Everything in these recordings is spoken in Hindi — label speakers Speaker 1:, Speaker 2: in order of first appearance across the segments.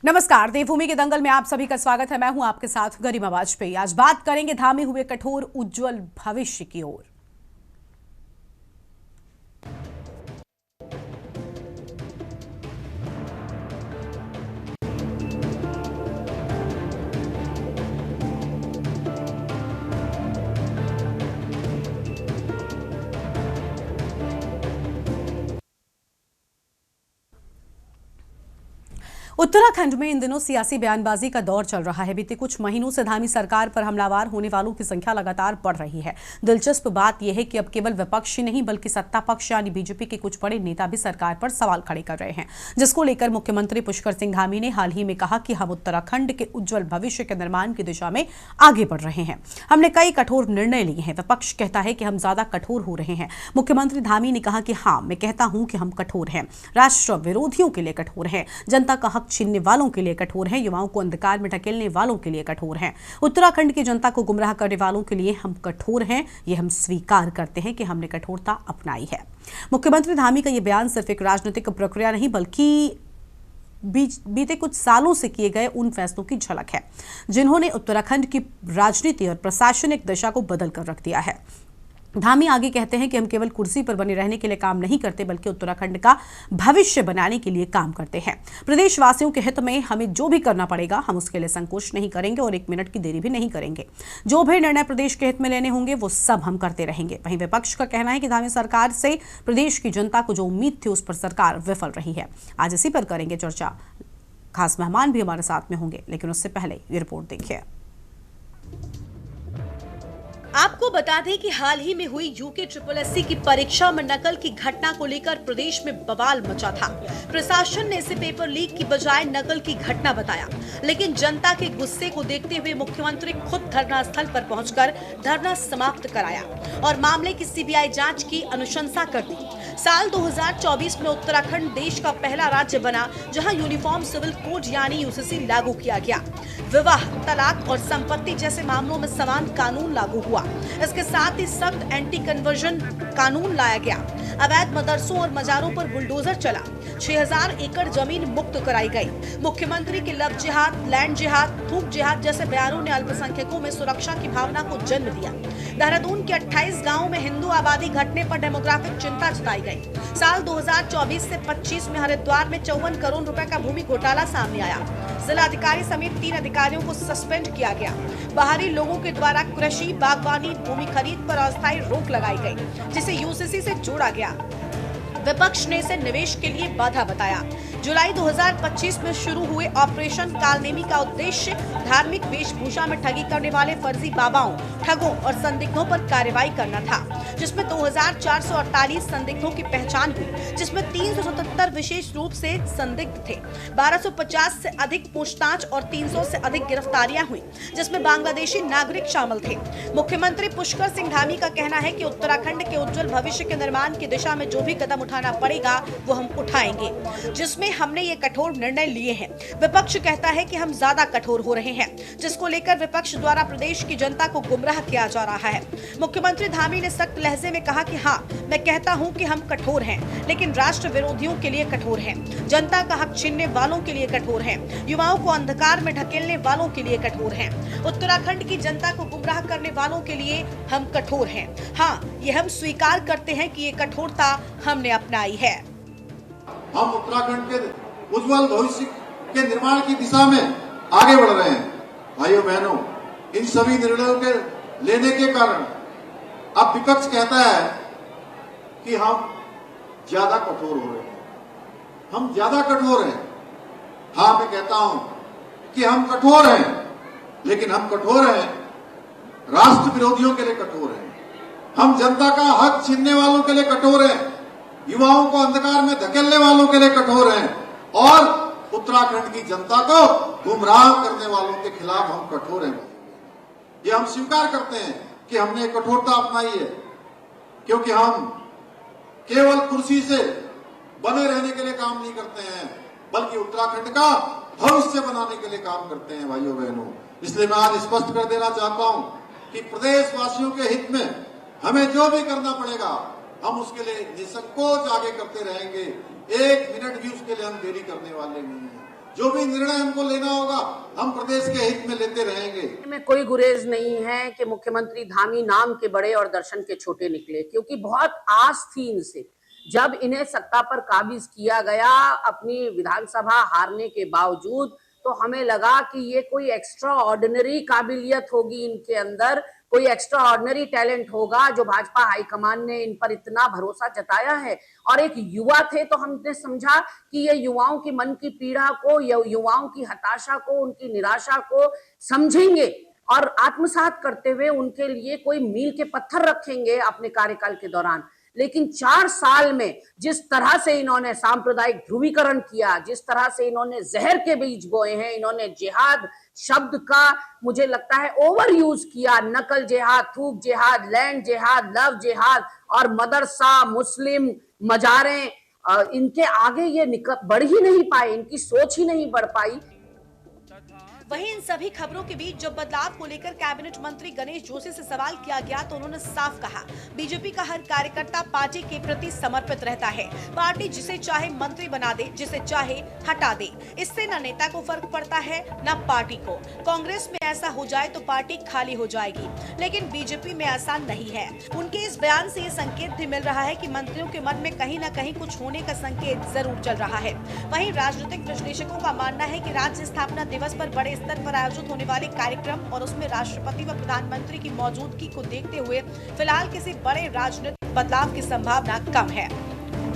Speaker 1: नमस्कार, देवभूमि के दंगल में आप सभी का स्वागत है। मैं हूं आपके साथ गरिमा वाजपेयी। आज बात करेंगे धामी हुए कठोर उज्जवल भविष्य की ओर। उत्तराखंड में इन दिनों सियासी बयानबाजी का दौर चल रहा है। बीते कुछ महीनों से धामी सरकार पर हमलावर होने वालों की संख्या लगातार बढ़ रही है। दिलचस्प बात यह है कि अब केवल विपक्ष ही नहीं बल्कि सत्ता पक्ष यानी बीजेपी के कुछ बड़े नेता भी सरकार पर सवाल खड़े कर रहे हैं, जिसको लेकर मुख्यमंत्री पुष्कर सिंह धामी ने हाल ही में कहा कि हम उत्तराखंड के उज्जवल भविष्य के निर्माण की दिशा में आगे बढ़ रहे हैं। हमने कई कठोर निर्णय लिए हैं। विपक्ष कहता है कि हम ज्यादा कठोर हो रहे हैं। मुख्यमंत्री धामी ने कहा कि हाँ, मैं कहता हूं कि हम कठोर हैं, राष्ट्र विरोधियों के लिए कठोर हैं, जनता का हक छीनने वालों के लिए कठोर हैं, युवाओं को अंधकार में ढकेलने वालों के लिए कठोर हैं, उत्तराखंड की जनता को गुमराह करने वालों के लिए हम कठोर हैं। ये हम स्वीकार करते हैं कि हमने कठोरता अपनाई है। मुख्यमंत्री धामी का यह बयान सिर्फ एक राजनीतिक प्रक्रिया नहीं बल्कि बीते कुछ सालों से किए गए उन फैसलों की झलक है जिन्होंने उत्तराखंड की राजनीति और प्रशासनिक दिशा को बदल कर रख दिया है। धामी आगे कहते हैं कि हम केवल कुर्सी पर बने रहने के लिए काम नहीं करते बल्कि उत्तराखंड का भविष्य बनाने के लिए काम करते हैं। प्रदेशवासियों के हित में हमें जो भी करना पड़ेगा हम उसके लिए संकोच नहीं करेंगे और 1 मिनट की देरी भी नहीं करेंगे। जो भी निर्णय प्रदेश के हित में लेने होंगे वो सब हम करते रहेंगे। वहीं विपक्ष का कहना है कि धामी सरकार से प्रदेश की जनता को जो उम्मीद थी उस पर सरकार विफल रही है। आज इसी पर करेंगे चर्चा। खास मेहमान भी हमारे साथ में होंगे, लेकिन उससे पहले ये रिपोर्ट देखिए।
Speaker 2: आपको बता दें कि हाल ही में हुई यूके SSC की परीक्षा में नकल की घटना को लेकर प्रदेश में बवाल मचा था। प्रशासन ने इसे पेपर लीक की बजाय नकल की घटना बताया, लेकिन जनता के गुस्से को देखते हुए मुख्यमंत्री खुद धरना स्थल पर पहुंचकर धरना समाप्त कराया और मामले की CBI जांच की अनुशंसा कर दी। साल 2024 में उत्तराखंड देश का पहला राज्य बना जहां यूनिफॉर्म सिविल कोड यानी UCC लागू किया गया। विवाह, तलाक और संपत्ति जैसे मामलों में समान कानून लागू हुआ। इसके साथ ही सख्त एंटी कन्वर्जन कानून लाया गया। अवैध मदरसों और मजारों पर बुलडोजर चला। 6000 एकड़ जमीन मुक्त कराई गई। मुख्यमंत्री के लव जिहाद, लैंड जिहाद, थूक जिहाद जैसे बयानों ने अल्पसंख्यकों में सुरक्षा की भावना को जन्म दिया। देहरादून के 28 गांवों में हिंदू आबादी घटने पर डेमोग्राफिक चिंता जताई गई। साल 2024 से 25 में हरिद्वार में 54 करोड़ रुपए का भूमि घोटाला सामने आया। जिलाधिकारी समेत 3 अधिकारियों को सस्पेंड किया गया। बाहरी लोगों के द्वारा कृषि, बागवानी, भूमि खरीद पर अस्थायी रोक लगाई गई, जिसे UCC से जोड़ा गया। विपक्ष ने इसे निवेश के लिए बाधा बताया। जुलाई 2025 में शुरू हुए ऑपरेशन कालनेमी का उद्देश्य धार्मिक वेशभूषा में ठगी करने वाले फर्जी बाबाओं, ठगों और संदिग्धों पर कार्रवाई करना था, जिसमें 2448 संदिग्धों की पहचान हुई, जिसमें 377 विशेष रूप से संदिग्ध थे। 1250 से अधिक पूछताछ और 300 से अधिक गिरफ्तारियां हुई, जिसमें बांग्लादेशी नागरिक शामिल थे। मुख्यमंत्री पुष्कर सिंह धामी का कहना है कि उत्तराखंड के उज्जवल भविष्य के निर्माण की दिशा में जो भी कदम उठाना पड़ेगा वो हम उठाएंगे, जिसमें हमने ये कठोर निर्णय लिए हैं। विपक्ष कहता है कि हम ज्यादा कठोर हो रहे हैं, जिसको लेकर विपक्ष द्वारा प्रदेश की जनता को गुमराह किया जा रहा है। मुख्यमंत्री धामी ने सख्त लहजे में कहा कि हाँ, मैं कहता हूं कि हम कठोर हैं, लेकिन राष्ट्र विरोधियों के लिए कठोर हैं, जनता का हक छीनने वालों के लिए कठोर हैं, युवाओं को अंधकार में ढकेलने वालों के लिए कठोर हैं, उत्तराखंड की जनता को गुमराह करने वालों के लिए हम कठोर हैं। हाँ, ये हम स्वीकार करते हैं कि ये कठोरता हमने अपनाई है।
Speaker 3: हम उत्तराखंड के उज्जवल भविष्य के निर्माण की दिशा में आगे बढ़ रहे हैं। भाइयों बहनों, इन सभी निर्णयों के लेने के कारण अब विपक्ष कहता है कि हम ज्यादा कठोर हो रहे हैं, हम ज्यादा कठोर हैं। हाँ, मैं कहता हूं कि हम कठोर हैं, लेकिन हम कठोर हैं राष्ट्र विरोधियों के लिए कठोर हैं, हम जनता का हक छीनने वालों के लिए कठोर हैं, युवाओं को अंधकार में धकेलने वालों के लिए कठोर हैं और उत्तराखंड की जनता को गुमराह करने वालों के खिलाफ हम कठोर हैं। ये हम स्वीकार करते हैं कि हमने कठोरता अपनाई है, क्योंकि हम केवल कुर्सी से बने रहने के लिए काम नहीं करते हैं बल्कि उत्तराखंड का भविष्य बनाने के लिए काम करते हैं। भाइयों बहनों, इसलिए मैं आज स्पष्ट कर देना चाहता हूं कि प्रदेशवासियों के हित में हमें जो भी करना पड़ेगा हम उसके लिए निसंकोच आगे करते रहेंगे। 1 मिनट भी उसके लिए हम देरी करने वाले नहीं हैं। जो भी निर्णय हमको लेना होगा हम प्रदेश के हित में लेते रहेंगे।
Speaker 4: में कोई गुरेज नहीं है कि मुख्यमंत्री धामी नाम के बड़े और दर्शन के छोटे निकले, क्योंकि बहुत आस थी इनसे। जब इन्हें सत्ता पर काबिज किया गया अपनी विधानसभा हारने के बावजूद, तो हमें लगा कि ये कोई एक्स्ट्रा ऑर्डिनरी काबिलियत होगी इनके अंदर, कोई एक्स्ट्रा ऑर्डिनरी टैलेंट होगा जो भाजपा हाईकमान ने इन पर इतना भरोसा जताया है। और एक युवा थे तो हमने समझा कि ये युवाओं की मन की पीड़ा को, युवाओं की हताशा को, उनकी निराशा को समझेंगे और आत्मसात करते हुए उनके लिए कोई मील के पत्थर रखेंगे अपने कार्यकाल के दौरान। लेकिन 4 साल में जिस तरह से इन्होंने सांप्रदायिक ध्रुवीकरण किया, जिस तरह से इन्होंने जहर के बीज बोए हैं, इन्होंने जिहाद शब्द का मुझे लगता है ओवर यूज किया, नकल जिहाद, थूक जिहाद, लैंड जिहाद, लव जिहाद और मदरसा, मुस्लिम, मजारें, इनके आगे ये बढ़ ही नहीं पाए, इनकी सोच ही नहीं बढ़ पाई।
Speaker 2: वहीं इन सभी खबरों के बीच जब बदलाव को लेकर कैबिनेट मंत्री गणेश जोशी से सवाल किया गया तो उन्होंने साफ कहा, बीजेपी का हर कार्यकर्ता पार्टी के प्रति समर्पित रहता है। पार्टी जिसे चाहे मंत्री बना दे, जिसे चाहे हटा दे, इससे न नेता को फर्क पड़ता है न पार्टी को। कांग्रेस में ऐसा हो जाए तो पार्टी खाली हो जाएगी, लेकिन बीजेपी में ऐसा नहीं है। उनके इस बयान से ये संकेत भी मिल रहा है कि मंत्रियों के मन में कहीं न कहीं कुछ होने का संकेत जरूर चल रहा है। वहीं राजनीतिक विश्लेषकों का मानना है कि राज्य स्थापना दिवस पर बड़े स्तर पर आयोजित होने वाले कार्यक्रम और उसमें राष्ट्रपति व प्रधानमंत्री की मौजूदगी को देखते हुए फिलहाल किसी बड़े राजनीतिक बदलाव की संभावना कम है।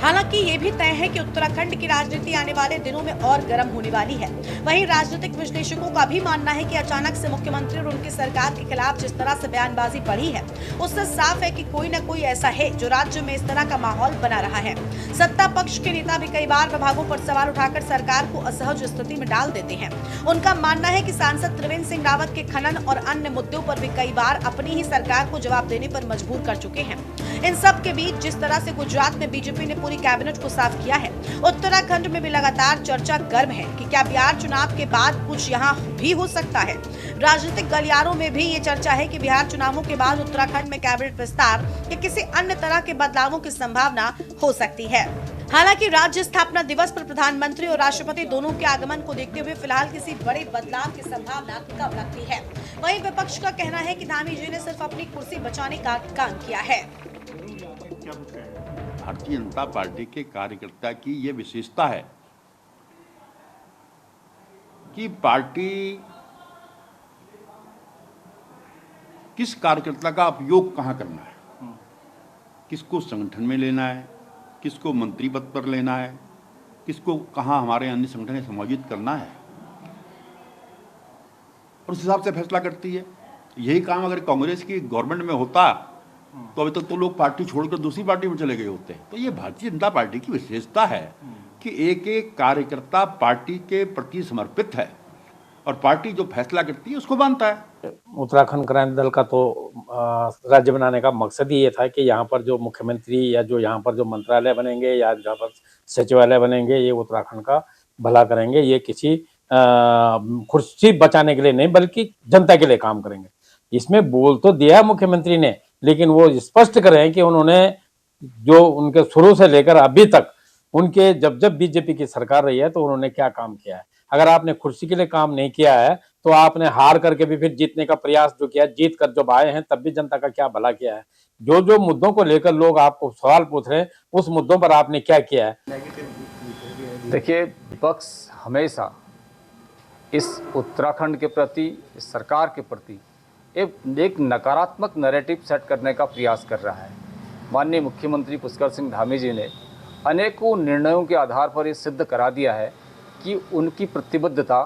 Speaker 2: हालांकि ये भी तय है कि उत्तराखंड की राजनीति आने वाले दिनों में और गर्म होने वाली है। वहीं राजनीतिक विश्लेषकों का भी मानना है कि अचानक से मुख्यमंत्री और उनकी सरकार के खिलाफ जिस तरह से बयानबाजी बढ़ी है, उससे साफ है कि कोई न कोई ऐसा है जो राज्य में इस तरह का माहौल बना रहा है। सत्ता पक्ष के नेता भी कई बार विभागों पर सवाल उठाकर सरकार को असहज स्थिति में डाल देते हैं। उनका मानना है कि सांसद त्रिवेंद्र सिंह रावत के खनन और अन्य मुद्दों पर भी कई बार अपनी ही सरकार को जवाब देने पर मजबूर कर चुके हैं। इन सब के बीच जिस तरह से गुजरात में बीजेपी ने पूरी कैबिनेट को साफ किया है, उत्तराखंड में भी लगातार चर्चा गर्म है कि क्या बिहार चुनाव के बाद कुछ यहाँ भी हो सकता है। राजनीतिक गलियारों में भी ये चर्चा है कि बिहार चुनावों के बाद उत्तराखंड में कैबिनेट विस्तार या किसी अन्य तरह के बदलावों की संभावना हो सकती है। हालांकि राज्य स्थापना दिवस पर प्रधानमंत्री और राष्ट्रपति दोनों के आगमन को देखते हुए फिलहाल किसी बड़े बदलाव की संभावना कम लगती है। वहीं विपक्ष का कहना है कि धामी जी ने सिर्फ अपनी कुर्सी बचाने का काम किया है।
Speaker 5: भारतीय जनता पार्टी के कार्यकर्ता की ये विशेषता है कि पार्टी किस कार्यकर्ता का उपयोग कहाँ करना है, किसको संगठन में लेना है, किसको मंत्री पद पर लेना है, किसको कहाँ हमारे अन्य संगठन में समायोजित करना है, और उस हिसाब से फैसला करती है। यही काम अगर कांग्रेस की गवर्नमेंट में होता तो अभी तक तो लोग पार्टी छोड़कर दूसरी पार्टी में चले गए होते हैं। तो ये भारतीय जनता पार्टी की विशेषता है कि एक एक कार्यकर्ता पार्टी के प्रति समर्पित है और पार्टी जो फैसला करती है उसको मानता है।
Speaker 6: उत्तराखंड क्रांति दल का तो राज्य बनाने का मकसद ही ये था कि यहाँ पर जो मुख्यमंत्री या जो यहाँ पर जो मंत्रालय बनेंगे या जहाँ पर सचिवालय बनेंगे, ये उत्तराखंड का भला करेंगे। ये किसी कुर्सी बचाने के लिए नहीं बल्कि जनता के लिए काम करेंगे। इसमें बोल तो दिया मुख्यमंत्री ने, लेकिन वो स्पष्ट करें कि उन्होंने जो उनके शुरू से लेकर अभी तक उनके जब जब बीजेपी की सरकार रही है तो उन्होंने क्या काम किया है। अगर आपने कुर्सी के लिए काम नहीं किया है तो आपने हार करके भी फिर जीतने का प्रयास जो किया, जीत कर जब आए हैं तब भी जनता का क्या भला किया है। जो जो मुद्दों को लेकर लोग आपको सवाल पूछ रहे हैं उस मुद्दों पर आपने क्या किया है।
Speaker 7: देखिए, विपक्ष हमेशा इस उत्तराखंड के प्रति, इस सरकार के प्रति एक नकारात्मक नैरेटिव सेट करने का प्रयास कर रहा है। माननीय मुख्यमंत्री पुष्कर सिंह धामी जी ने अनेकों निर्णयों के आधार पर ये सिद्ध करा दिया है कि उनकी प्रतिबद्धता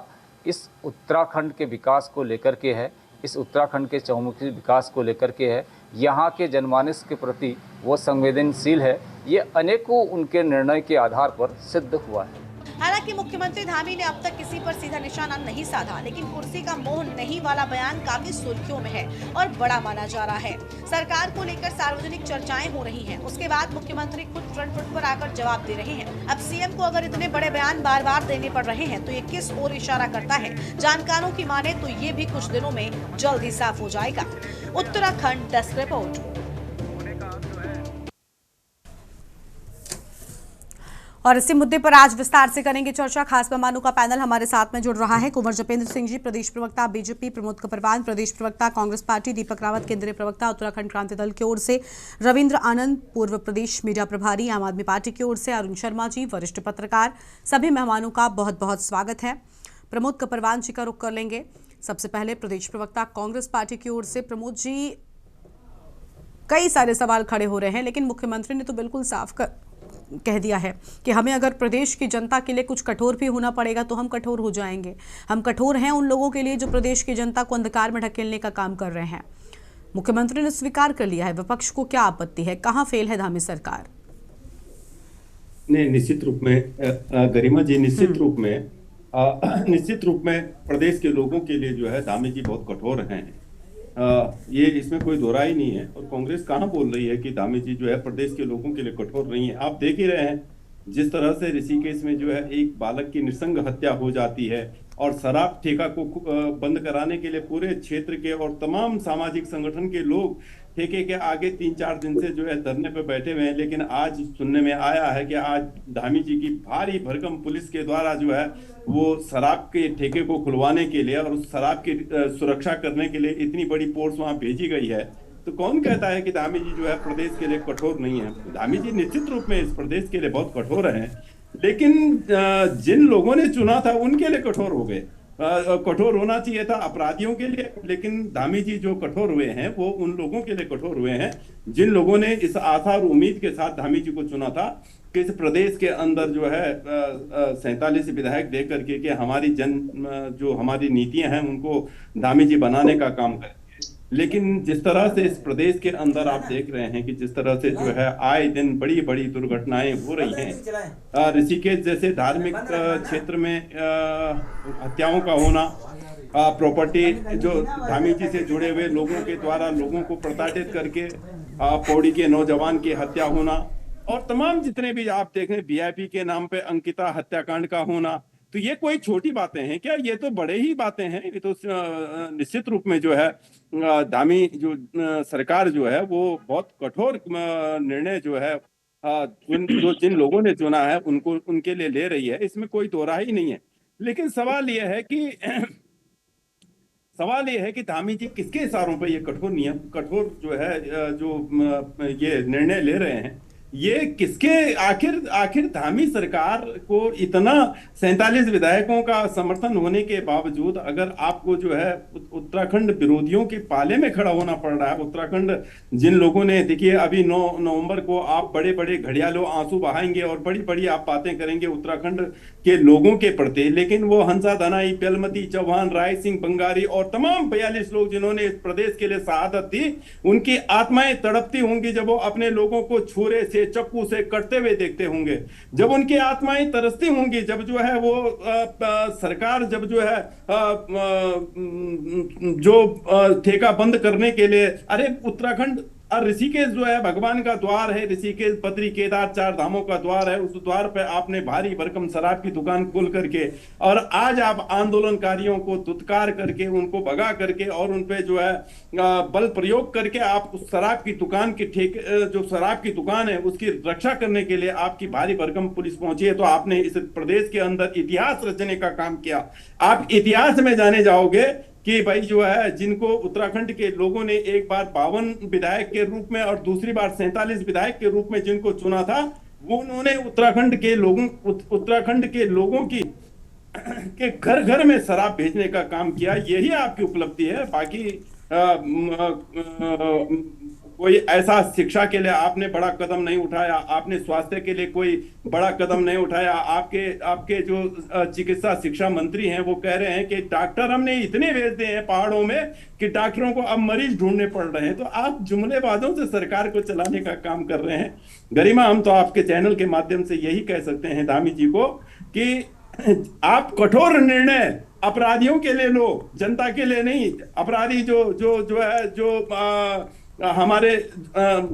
Speaker 7: इस उत्तराखंड के विकास को लेकर के है, इस उत्तराखंड के चहुमुखी विकास को लेकर के है, यहाँ के जनमानस के प्रति वो संवेदनशील है। ये अनेकों उनके निर्णय के आधार पर सिद्ध हुआ है।
Speaker 2: हालांकि मुख्यमंत्री धामी ने अब तक किसी पर सीधा निशाना नहीं साधा, लेकिन कुर्सी का मोह नहीं वाला बयान काफी सुर्खियों में है और बड़ा माना जा रहा है। सरकार को लेकर सार्वजनिक चर्चाएं हो रही हैं, उसके बाद मुख्यमंत्री खुद फ्रंट फुट पर आकर जवाब दे रहे हैं। अब सीएम को अगर इतने बड़े बयान बार बार देने पड़ रहे हैं तो ये किस ओर इशारा करता है? जानकारों की माने तो ये भी कुछ दिनों में जल्द ही साफ हो जाएगा। Uttarakhand desk report.
Speaker 1: और इसी मुद्दे पर आज विस्तार से करेंगे चर्चा। खास मेहमानों का पैनल हमारे साथ में जुड़ रहा है। कुंवर जपेंद्र सिंह जी, प्रदेश प्रवक्ता बीजेपी, प्रमोद कपरवान, प्रदेश प्रवक्ता कांग्रेस पार्टी, दीपक रावत, केंद्रीय प्रवक्ता उत्तराखंड क्रांति दल की ओर से, रविंद्र आनंद, पूर्व प्रदेश मीडिया प्रभारी आम आदमी पार्टी की ओर से, अरुण शर्मा जी, वरिष्ठ पत्रकार। सभी मेहमानों का बहुत बहुत स्वागत है। प्रमोद कपरवान जी का रुख कर लेंगे। सबसे पहले प्रदेश प्रवक्ता कांग्रेस पार्टी की ओर से प्रमोद जी, कई सारे सवाल खड़े हो रहे हैं, लेकिन मुख्यमंत्री ने तो बिल्कुल साफ कह दिया है कि हमें अगर प्रदेश की जनता के लिए कुछ कठोर भी होना पड़ेगा तो हम कठोर हो जाएंगे। हम कठोर हैं उन लोगों के लिए जो प्रदेश की जनता को अंधकार में ढकेलने का काम कर रहे हैं। मुख्यमंत्री ने स्वीकार कर लिया है। विपक्ष को क्या आपत्ति है? कहां फेल है धामी सरकार?
Speaker 8: नहीं, निश्चित रूप में गरिमा जी, निश्चित रूप में प्रदेश के लोगों के लिए जो है धामी जी बहुत कठोर हैं। ये इसमें कोई दो राय नहीं है। और कांग्रेस कहाँ बोल रही है कि धामी जी जो है प्रदेश के लोगों के लिए कठोर नहीं है। आप देख ही रहे हैं जिस तरह से ऋषिकेश में जो है एक बालक की नृशंस हत्या हो जाती है और शराब ठेका को बंद कराने के लिए पूरे क्षेत्र के और तमाम सामाजिक संगठन के लोग ठेके के आगे 3-4 दिन से जो है धरने पे बैठे हुए हैं। लेकिन आज सुनने में आया है कि आज धामी जी की भारी भरकम पुलिस के द्वारा जो है वो शराब के ठेके को खुलवाने के लिए और उस शराब की सुरक्षा करने के लिए इतनी बड़ी फोर्स वहां भेजी गई है। तो कौन कहता है कि धामी जी जो है प्रदेश के लिए कठोर नहीं है? धामी जी निश्चित रूप में इस प्रदेश के लिए बहुत कठोर हैं, लेकिन जिन लोगों ने चुना था उनके लिए कठोर हो गए। कठोर होना चाहिए था अपराधियों के लिए, लेकिन धामी जी जो कठोर हुए हैं वो उन लोगों के लिए कठोर हुए हैं जिन लोगों ने इस आशा और उम्मीद के साथ धामी जी को चुना था कि इस प्रदेश के अंदर जो है 47 विधायक दे करके कि हमारी जो हमारी नीतियां हैं उनको धामी जी बनाने का काम करें। लेकिन जिस तरह से इस प्रदेश के अंदर आप देख रहे हैं कि जिस तरह से जो है आए दिन बड़ी बड़ी दुर्घटनाएं हो रही हैं, ऋषिकेश जैसे धार्मिक क्षेत्र में हत्याओं का होना, प्रॉपर्टी जो धामी जी से जुड़े हुए लोगों के द्वारा लोगों को प्रताड़ित करके पौड़ी के नौजवान की हत्या होना, और तमाम जितने भी आप देखें वीआईपी के नाम पे अंकिता हत्याकांड का होना, तो ये कोई छोटी बातें हैं क्या? ये तो बड़े ही बातें हैं। ये तो निश्चित रूप में जो है धामी जो सरकार जो है वो बहुत कठोर निर्णय जो है जिन लोगों ने चुना है उनको उनके लिए ले रही है, इसमें कोई दो राय ही नहीं है। लेकिन सवाल ये है कि धामी जी किसके इशारों पे ये कठोर जो है जो ये निर्णय ले रहे हैं, ये किसके आखिर धामी सरकार को इतना 47 विधायकों का समर्थन होने के बावजूद अगर आपको जो है उत्तराखंड विरोधियों के पाले में खड़ा होना पड़ रहा है। उत्तराखंड जिन लोगों ने, देखिए अभी 9 नवंबर को आप बड़े बड़े घड़ियालों आंसू बहाएंगे और बड़ी बड़ी आप बातें करेंगे उत्तराखंड के लोगों के प्रति, लेकिन वो हंसा दनाई, प्यालमती चौहान, राय सिंह बंगारी और तमाम 42 लोग जिन्होंने इस प्रदेश के लिए शहादत दी, उनकी आत्माएं तड़पती होंगी जब वो अपने लोगों को छुरे से चक्कू से कटते हुए देखते होंगे, जब उनकी आत्माएं तरसती होंगी, जब जो है वो सरकार जब जो है जो ठेका बंद करने के लिए, अरे उत्तराखंड और ऋषिकेश जो है भगवान का द्वार है, ऋषिकेश बद्री केदार 4 धामों का द्वार है, उस द्वार पे आपने भारी भरकम शराब की दुकान खोल करके और आज आप आंदोलनकारियों को दुत्कार करके उनको भगा करके और उनपे जो है बल प्रयोग करके आप उस शराब की दुकान के ठेके जो शराब की दुकान है उसकी रक्षा करने के लिए आपकी भारी भरकम पुलिस पहुंची है। तो आपने इस प्रदेश के अंदर इतिहास रचने का काम किया। आप इतिहास में जाने जाओगे कि भाई जो है जिनको उत्तराखंड के लोगों ने एक बार 52 विधायक के रूप में और दूसरी बार 47 विधायक के रूप में जिनको चुना था, वो उन्होंने उत्तराखंड के लोगों की के घर घर में शराब भेजने का काम किया। यही आपकी उपलब्धि है। बाकी कोई ऐसा शिक्षा के लिए आपने बड़ा कदम नहीं उठाया, आपने स्वास्थ्य के लिए कोई बड़ा कदम नहीं उठाया। आपके जो चिकित्सा शिक्षा मंत्री हैं वो कह रहे हैं कि डॉक्टर हमने इतने भेज दिए हैं पहाड़ों में कि डॉक्टरों को अब मरीज ढूंढने पड़ रहे हैं। तो आप जुमलेबाजों से सरकार को चलाने का काम कर रहे हैं। गरिमा, हम तो आपके चैनल के माध्यम से यही कह सकते हैं धामी जी को कि आप कठोर निर्णय अपराधियों के लिए लो, जनता के लिए नहीं। अपराधी जो हमारे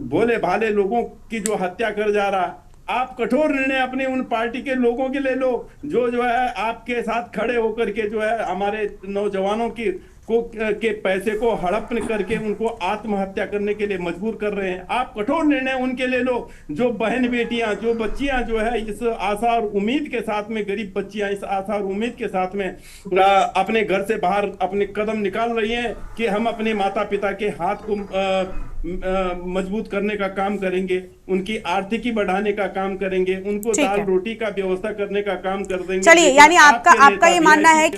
Speaker 8: भोले भाले लोगों की जो हत्या कर जा रहा, आप कठोर निर्णय अपने उन पार्टी के लोगों के लिए लो जो है आपके साथ खड़े होकर के जो है हमारे नौजवानों की के पैसे को हड़प करके उनको आत्महत्या करने के लिए मजबूर कर रहे हैं। आप कठोर निर्णय उनके ले लो, जो बहन बेटियां, जो बच्चियां जो है इस आशा और उम्मीद के साथ में, गरीब बच्चियां इस आशा और उम्मीद के साथ में अपने घर से बाहर अपने कदम निकाल रही हैं कि हम अपने माता पिता के हाथ को मजबूत करने का काम करेंगे, उनकी आर्थिकी बढ़ाने का काम करेंगे, उनको दाल रोटी का व्यवस्था करने का काम कर देंगे।
Speaker 1: चलिए, यानी आपका ये मानना है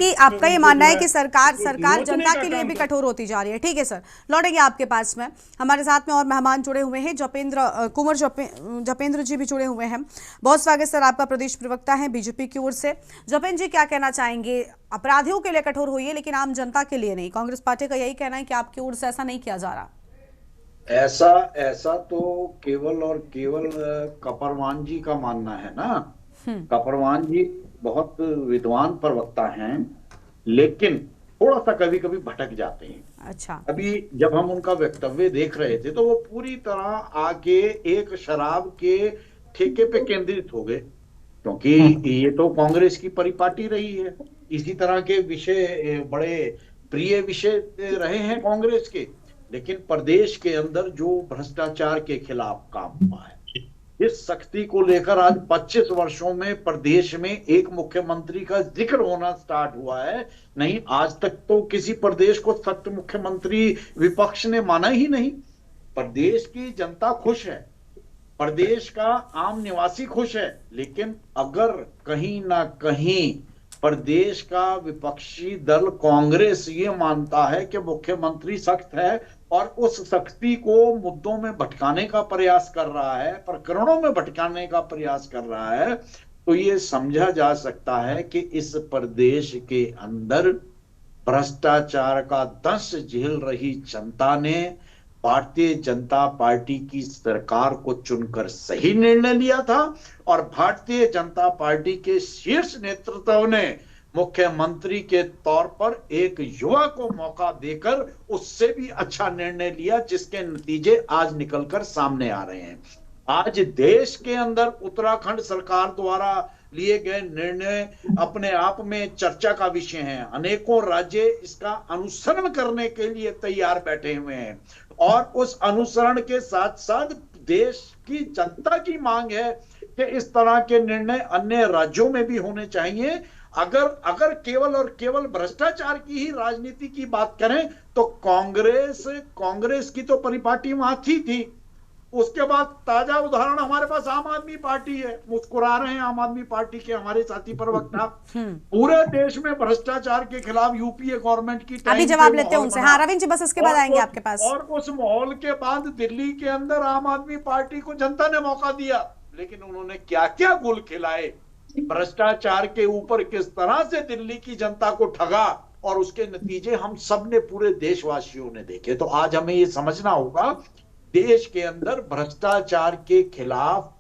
Speaker 1: कि सरकार जनता के लिए भी कठोर होती जा रही है। ठीक है सर, लौटेंगे आपके पास में। हमारे साथ में और मेहमान जुड़े हुए हैं, कुंवर जपेंद्र जी भी जुड़े हुए हैं। बहुत स्वागत सर, आपका प्रदेश प्रवक्ता है बीजेपी की ओर से। जपेंद्र जी, क्या कहना चाहेंगे? अपराधियों के लिए कठोर हुई है लेकिन आम जनता के लिए नहीं। कांग्रेस पार्टी का यही कहना है कि आपकी ओर से ऐसा नहीं किया जा रहा।
Speaker 9: ऐसा तो केवल और केवल कपरवान जी का मानना है ना। कपरवान जी बहुत विद्वान प्रवक्ता हैं, लेकिन थोड़ा सा कभी कभी भटक जाते हैं।
Speaker 1: अच्छा,
Speaker 9: अभी जब हम उनका वक्तव्य देख रहे थे तो वो पूरी तरह आके एक शराब के ठेके पे केंद्रित हो गए, क्योंकि ये तो कांग्रेस की परिपाटी रही है। इसी तरह के विषय बड़े प्रिय विषय रहे हैं कांग्रेस के। लेकिन प्रदेश के अंदर जो भ्रष्टाचार के खिलाफ काम हुआ है, इस सख्ती को लेकर आज 25 वर्षों में प्रदेश में एक मुख्यमंत्री का जिक्र होना स्टार्ट हुआ है। नहीं, आज तक तो किसी प्रदेश को सख्त मुख्यमंत्री विपक्ष ने माना ही नहीं। प्रदेश की जनता खुश है, प्रदेश का आम निवासी खुश है, लेकिन अगर कहीं ना कहीं प्रदेश का विपक्षी दल कांग्रेस ये मानता है कि मुख्यमंत्री सख्त है और उस सख्ती को मुद्दों में भटकाने का प्रयास कर रहा है, प्रकरणों में भटकाने का प्रयास कर रहा है, तो ये समझा जा सकता है कि इस प्रदेश के अंदर भ्रष्टाचार का दंश झेल रही जनता ने भारतीय जनता पार्टी की सरकार को चुनकर सही निर्णय लिया था और भारतीय जनता पार्टी के शीर्ष नेतृत्व ने मुख्यमंत्री के तौर पर एक युवा को मौका देकर उससे भी अच्छा निर्णय लिया, जिसके नतीजे आज निकलकर सामने आ रहे हैं। आज देश के अंदर उत्तराखंड सरकार द्वारा लिए गए निर्णय अपने आप में चर्चा का विषय है। अनेकों राज्य इसका अनुसरण करने के लिए तैयार बैठे हुए हैं और उस अनुसरण के साथ साथ देश की जनता की मांग है कि इस तरह के निर्णय अन्य राज्यों में भी होने चाहिए। अगर केवल और केवल भ्रष्टाचार की ही राजनीति की बात करें तो कांग्रेस की तो परिपाटी वहां थी। उसके बाद ताजा उदाहरण हमारे पास आम आदमी पार्टी है। मुस्कुरा रहे हैं आम आदमी पार्टी के हमारे साथी प्रवक्ता। पूरे देश में भ्रष्टाचार के खिलाफ यूपीए गवर्नमेंट की
Speaker 1: अभी जवाब लेते हैं उनसे। हाँ रविंद्र जी, बस इसके बाद आएंगे आपके पास।
Speaker 9: और उस माहौल के बाद दिल्ली के अंदर आम आदमी पार्टी को जनता ने मौका दिया, लेकिन उन्होंने क्या क्या गुल खिलाए, भ्रष्टाचार के ऊपर किस तरह से दिल्ली की जनता को ठगा और उसके नतीजे हम सब ने, पूरे देशवासियों ने देखे। तो आज हमें ये समझना होगा, देश के अंदर भ्रष्टाचार के खिलाफ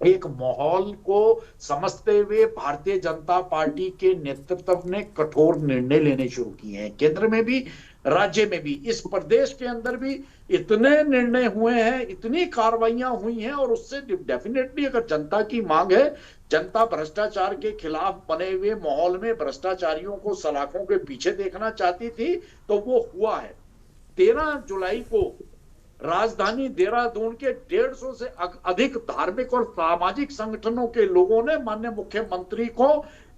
Speaker 9: एक माहौल को समझते हुए भारतीय जनता पार्टी के नेतृत्व ने कठोर निर्णय लेने शुरू किए हैं। केंद्र में भी, राज्य में भी, इस प्रदेश के अंदर भी इतने निर्णय हुए हैं, इतनी कार्रवाइयां हुई हैं और उससे डेफिनेटली अगर जनता की मांग है, जनता भ्रष्टाचार के खिलाफ बने हुए माहौल में भ्रष्टाचारियों को सलाखों के पीछे देखना चाहती थी, तो वो हुआ है। 13 जुलाई को राजधानी देहरादून के 150 से अधिक धार्मिक और सामाजिक संगठनों के लोगों ने माननीय मुख्यमंत्री को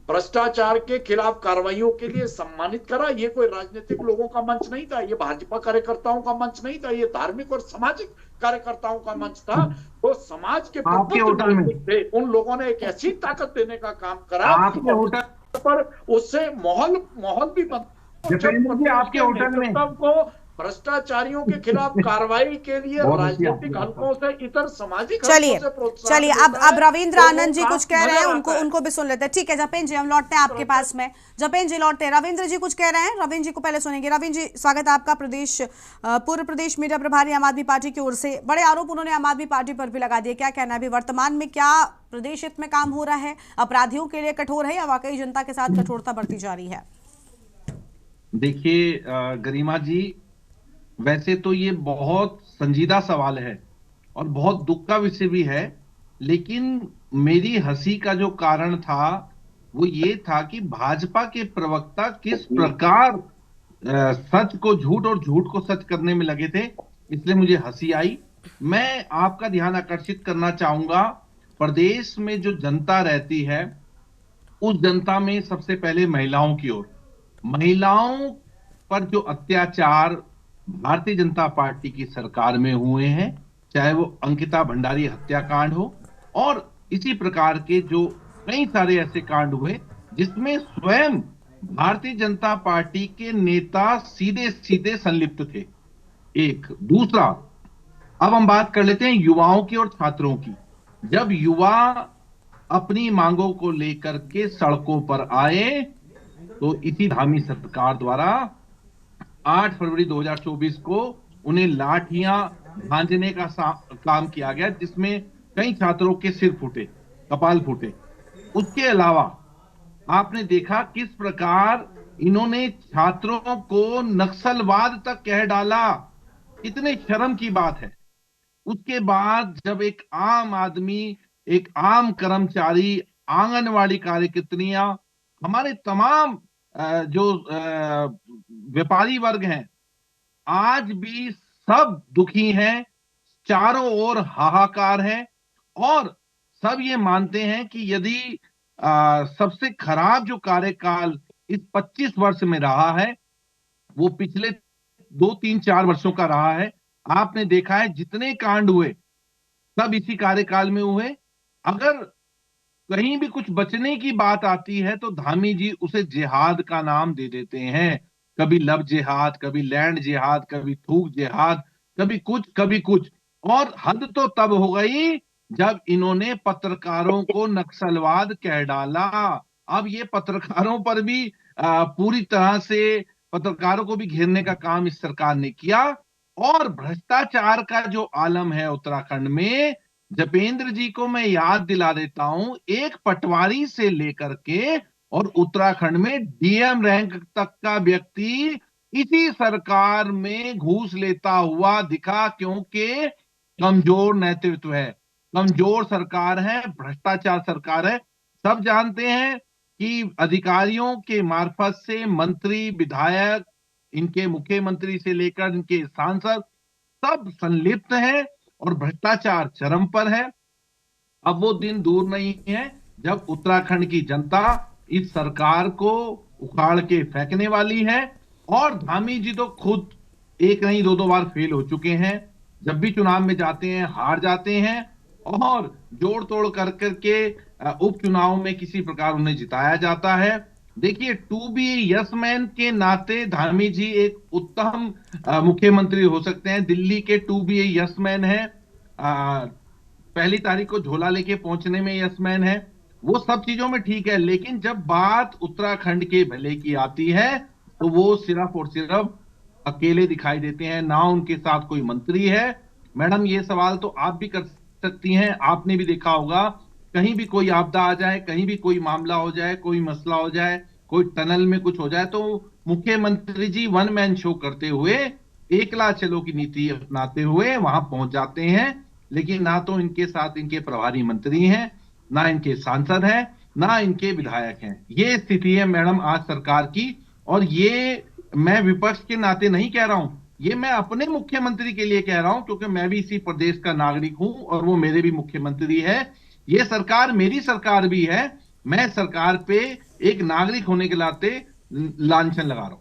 Speaker 9: भ्रष्टाचार के खिलाफ कार्रवाइयों के लिए सम्मानित करा। ये कोई राजनीतिक लोगों का मंच नहीं था, ये भाजपा कार्यकर्ताओं का मंच नहीं था, ये धार्मिक और सामाजिक कार्यकर्ताओं का मंच था। तो समाज के थे उन लोगों ने एक ऐसी ताकत देने का काम करा पर उससे माहौल भी बन
Speaker 10: आपके होटल में
Speaker 9: को भ्रष्टाचारियों के खिलाफ कार्रवाई के लिए राजनीतिक हलकों से इतर सामाजिक
Speaker 1: चलिए अब रविंद्र आनंद जी कुछ कह रहे हैं, उनको भी सुन लेते हैं। ठीक है जपेंद्र जी, हम लौटते हैं आपके पास में। जपेंद्र जी लौटते हैं, रविंद्र जी कुछ कह रहे हैं, रविंद्र जी को पहले सुनेंगे। रविंद्र जी, स्वागत है आपका। पूर्व प्रदेश मीडिया प्रभारी आम आदमी पार्टी की ओर से बड़े आरोप उन्होंने आम आदमी पार्टी पर भी लगा दिए। क्या कहना है अभी वर्तमान में, क्या प्रदेश हित में काम हो रहा है, अपराधियों के लिए कठोर है या वाकई जनता के साथ कठोरता बढ़ती जा रही है?
Speaker 10: देखिए गरिमा जी, वैसे तो ये बहुत संजीदा सवाल है और बहुत दुख का विषय भी है, लेकिन मेरी हंसी का जो कारण था वो ये था कि भाजपा के प्रवक्ता किस प्रकार सच को झूठ और झूठ को सच करने में लगे थे, इसलिए मुझे हंसी आई। मैं आपका ध्यान आकर्षित करना चाहूंगा, प्रदेश में जो जनता रहती है उस जनता में सबसे पहले महिलाओं की ओर, महिलाओं पर जो अत्याचार भारतीय जनता पार्टी की सरकार में हुए हैं, चाहे वो अंकिता भंडारी हत्याकांड हो और इसी प्रकार के जो कई सारे ऐसे कांड हुए जिसमें स्वयं भारतीय जनता पार्टी के नेता सीधे सीधे संलिप्त थे। एक दूसरा, अब हम बात कर लेते हैं युवाओं की और छात्रों की। जब युवा अपनी मांगों को लेकर के सड़कों पर आए तो इसी धामी सरकार द्वारा 8 फरवरी 2024 को उन्हें लाठियां भांजने का काम किया गया, जिसमें कई छात्रों के सिर फूटे, कपाल फूटे। उसके अलावा आपने देखा किस प्रकार इन्होंने छात्रों को नक्सलवाद तक कह डाला, इतने शर्म की बात है। उसके बाद जब एक आम आदमी, एक आम कर्मचारी, आंगनवाड़ी कार्यकर्तियां, हमारे तमाम जो व्यापारी वर्ग हैं, आज भी सब दुखी हैं, चारों ओर हाहाकार है और सब ये मानते हैं कि यदि सबसे खराब जो कार्यकाल इस 25 वर्ष में रहा है वो पिछले 2, 3, 4 वर्षों का रहा है। आपने देखा है जितने कांड हुए सब इसी कार्यकाल में हुए। अगर कहीं भी कुछ बचने की बात आती है तो धामी जी उसे जिहाद का नाम दे देते हैं। कभी लव जिहाद, कभी लैंड जिहाद, कभी थूक जिहाद, कभी कुछ कभी कुछ। और हद तो तब हो गई जब इन्होंने पत्रकारों को नक्सलवाद कह डाला। अब ये पत्रकारों पर भी पूरी तरह से पत्रकारों को भी घेरने का काम इस सरकार ने किया। और भ्रष्टाचार का जो आलम है उत्तराखंड में, जपेंद्र जी को मैं याद दिला देता हूं, एक पटवारी से लेकर के और उत्तराखंड में डीएम रैंक तक का व्यक्ति इसी सरकार में घूस लेता हुआ दिखा, क्योंकि कमजोर नेतृत्व है, कमजोर सरकार है, भ्रष्टाचार सरकार है। सब जानते हैं कि अधिकारियों के मार्फत से मंत्री, विधायक, इनके मुख्यमंत्री से लेकर इनके सांसद सब संलिप्त हैं और भ्रष्टाचार चरम पर है। अब वो दिन दूर नहीं है जब उत्तराखंड की जनता इस सरकार को उखाड़ के फेंकने वाली है। और धामी जी तो खुद एक नहीं 2 बार फेल हो चुके हैं। जब भी चुनाव में जाते हैं हार जाते हैं और जोड़ तोड़ कर करके उपचुनाव में किसी प्रकार उन्हें जिताया जाता है। देखिए, टू बी यस मैन के नाते धामी जी एक उत्तम मुख्यमंत्री हो सकते हैं। दिल्ली के टू बी यस मैन है, पहली तारीख को झोला लेके पहुंचने में यस मैन है, वो सब चीजों में ठीक है। लेकिन जब बात उत्तराखंड के भले की आती है तो वो सिर्फ और सिर्फ अकेले दिखाई देते हैं, ना उनके साथ कोई मंत्री है। मैडम, ये सवाल तो आप भी कर सकती हैं, आपने भी देखा होगा, कहीं भी कोई आपदा आ जाए, कहीं भी कोई मामला हो जाए, कोई मसला हो जाए, कोई टनल में कुछ हो जाए, तो मुख्यमंत्री जी वन मैन शो करते हुए, एकला चलो की नीति अपनाते हुए वहां पहुंच जाते हैं। लेकिन ना तो इनके साथ इनके प्रभारी मंत्री हैं, ना इनके सांसद हैं, ना इनके विधायक हैं। ये स्थिति है मैडम आज सरकार की। और ये मैं विपक्ष के नाते नहीं कह रहा हूं, ये मैं अपने मुख्यमंत्री के लिए कह रहा हूं, क्योंकि मैं भी इसी प्रदेश का नागरिक हूं और वो मेरे भी मुख्यमंत्री है। ये सरकार मेरी सरकार भी है, मैं सरकार पे एक नागरिक होने के नाते लांछन लगा रहा हूं।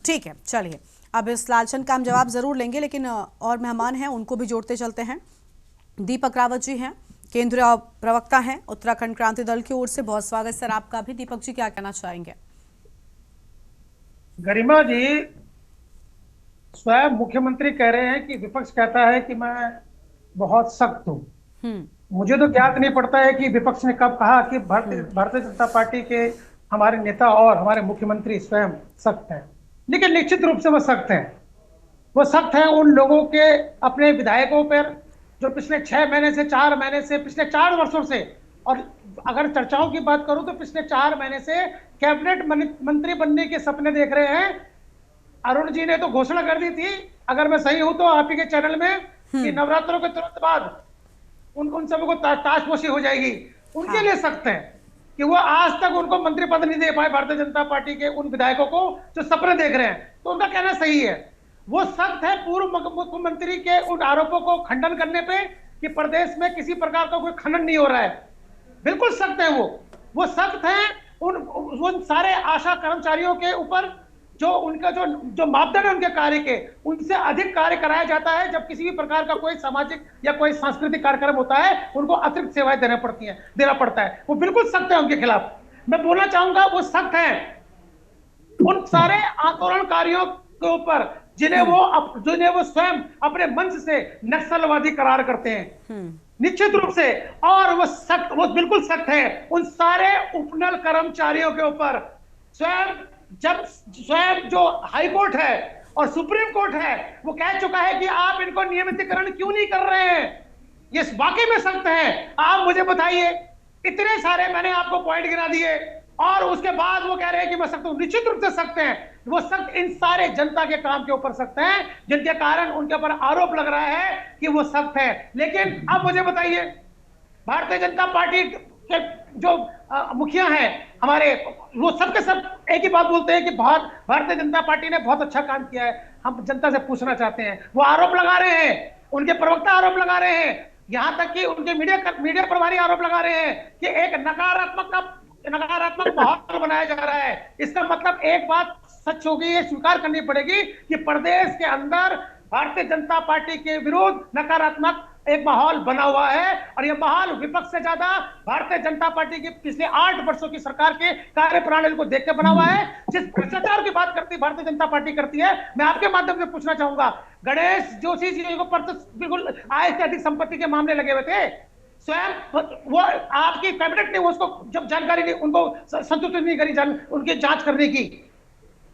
Speaker 1: ठीक है, चलिए, अब इस लांछन का हम जवाब जरूर लेंगे, लेकिन और मेहमान हैं उनको भी जोड़ते चलते हैं। दीपक रावत जी हैं, केंद्रीय प्रवक्ता हैं उत्तराखंड क्रांति दल की ओर से। बहुत स्वागत सर आपका भी। दीपक जी, क्या कहना चाहेंगे?
Speaker 11: गरिमा जी, स्वयं मुख्यमंत्री कह रहे हैं कि विपक्ष कहता है कि मैं बहुत सख्त हूं। मुझे तो ज्ञात नहीं पड़ता है कि विपक्ष ने कब कहा कि भारतीय जनता पार्टी के हमारे नेता और हमारे मुख्यमंत्री स्वयं सख्त हैं। लेकिन निश्चित रूप से वो सख्त हैं। वो सख्त हैं उन लोगों के अपने विधायकों पर जो पिछले 6 महीने से 4 महीने से पिछले 4 वर्षों से, और अगर चर्चाओं की बात करूं तो पिछले 4 महीने से कैबिनेट मंत्री बनने के सपने देख रहे हैं। अरुण जी ने तो घोषणा कर दी थी, अगर मैं सही हूं तो आप ही के चैनल में, कि नवरात्रों के तुरंत बाद उन सबको ताशपोशी हो जाएगी। उनके लिए सख्त है। कि वो आज तक उनको मंत्री पद नहीं दे पाए भारतीय जनता पार्टी के उन विधायकों को जो सपने देख रहे हैं, तो उनका कहना सही है। वो सख्त है पूर्व मुख्यमंत्री के उन आरोपों को खंडन करने पे कि प्रदेश में किसी प्रकार का कोई खनन नहीं हो रहा है। बिल्कुल सख्त है वो सख्त है उन सारे आशा कर्मचारियों के ऊपर जो उनका जो मापदंड है उनके कार्य के, उनसे अधिक कार्य कराया जाता है। जब किसी भी प्रकार का कोई सामाजिक या कोई सांस्कृतिक कार्यक्रम होता है, उनको अतिरिक्त सेवाएं देना पड़ता है। वो बिल्कुल सख्त है उनके खिलाफ। मैं बोलना चाहूंगा वो सख्त है उन सारे आंदोलनकारियों के ऊपर जिन्हें वो स्वयं अपने मंच से नक्सलवादी करार करते हैं, निश्चित रूप से। और वो बिल्कुल सख्त है उन सारे उपनल कर्मचारियों के ऊपर। स्वयं जो हाई कोर्ट है और सुप्रीम कोर्ट है वो कह चुका है कि आप इनको नियमितीकरण क्यों नहीं कर रहे हैं। ये वाकई में सख्त है। आप मुझे बताइए, इतने सारे मैंने आपको पॉइंट गिना दिए और उसके बाद वो कह रहे हैं कि मैं सख्त हूं। निश्चित रूप से सख्त हैं वो। सख्त इन सारे जनता के काम के ऊपर सख्त हैं, जिनके कारण उनके ऊपर आरोप लग रहा है कि वो सख्त है। लेकिन अब मुझे बताइए, भारतीय जनता पार्टी के जो मुखिया हैं हमारे, वो सबके सब एक ही बात बोलते हैं कि भारतीय जनता पार्टी ने बहुत अच्छा काम किया है। हम जनता से पूछना चाहते हैं, वो आरोप लगा रहे हैं, उनके प्रवक्ता आरोप लगा रहे हैं, यहां तक कि उनके मीडिया प्रभारी आरोप लगा रहे हैं कि एक नकारात्मक माहौल बनाया जा रहा है। इसका मतलब एक बात सच होगी, ये स्वीकार करनी पड़ेगी कि प्रदेश के अंदर भारतीय जनता पार्टी के विरुद्ध नकारात्मक एक माहौल बना हुआ है। और यह माहौल विपक्ष से ज्यादा भारतीय जनता पार्टी की पिछले 8 वर्षों की सरकार के कार्य प्रणाली को देख के बना हुआ है। जिस भ्रष्टाचार की बात करती भारतीय जनता पार्टी करती है, मैं आपके माध्यम से पूछना चाहूंगा, गणेश जोशी जी को बिल्कुल आय से अधिक संपत्ति के मामले लगे हुए थे, स्वयं वो आपकी कैबिनेट ने उसको जब जानकारी नहीं, उनको संतुष्ट नहीं करी उनकी जांच करने की।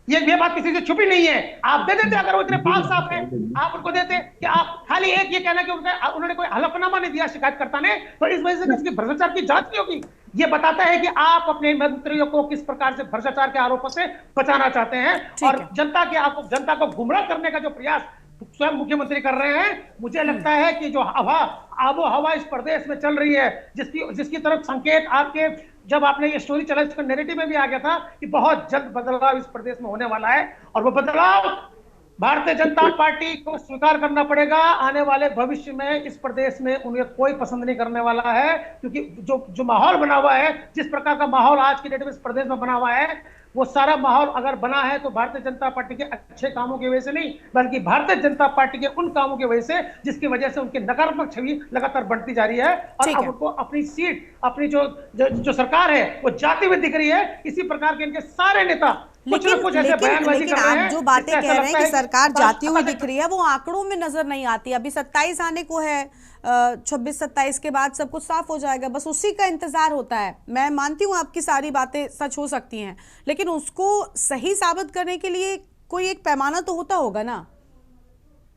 Speaker 11: ये बात किसी से छुपी नहीं है। आप दे देते, अगर वो इतने पाक साफ है आप उनको देते कि आप खाली एक ये कहना कि उन्होंने कोई हलफनामा नहीं दिया शिकायतकर्ता ने, तो इस वजह से किसी भ्रष्टाचार की जांच नहीं होगी। ये बताता है कि आप अपने मंत्रियों को किस प्रकार से भ्रष्टाचार के आरोपों से बचाना चाहते हैं और जनता को गुमराह करने का जो प्रयास स्वयं मुख्यमंत्री कर रहे हैं। मुझे लगता है कि जो आबो हवा इस प्रदेश में चल रही है, जिसकी तरफ संकेत आपके जब आपने ये स्टोरी चला, इसका नैरेटिव में भी आ गया था कि बहुत जल्द बदलाव इस प्रदेश में होने वाला है। और वो बदलाव भारतीय जनता पार्टी को स्वीकार करना पड़ेगा। आने वाले भविष्य में इस प्रदेश में उन्हें कोई पसंद नहीं करने वाला है, क्योंकि जो माहौल बना हुआ है, जिस प्रकार का माहौल आज की डेट में इस प्रदेश में बना हुआ है, वो सारा माहौल अगर बना है तो भारतीय जनता पार्टी के अच्छे कामों की वजह से नहीं, बल्कि भारतीय जनता पार्टी के उन कामों की वजह से जिसकी वजह से उनकी नकारात्मक छवि लगातार बढ़ती जा रही है। और अब उनको अपनी सीट, अपनी जो सरकार है वो जाती हुई दिख रही है। इसी प्रकार के इनके सारे नेता
Speaker 1: लेकिन आप जो बातें कह रहे हैं कि सरकार जाती हुई दिख रही है, वो आंकड़ों में नजर नहीं आती। अभी 27 आने को है, 26-27 के बाद सब कुछ साफ हो जाएगा, बस उसी का इंतजार होता है। मैं मानती हूँ आपकी सारी बातें सच हो सकती हैं, लेकिन उसको सही साबित करने के लिए कोई एक पैमाना तो होता होगा ना।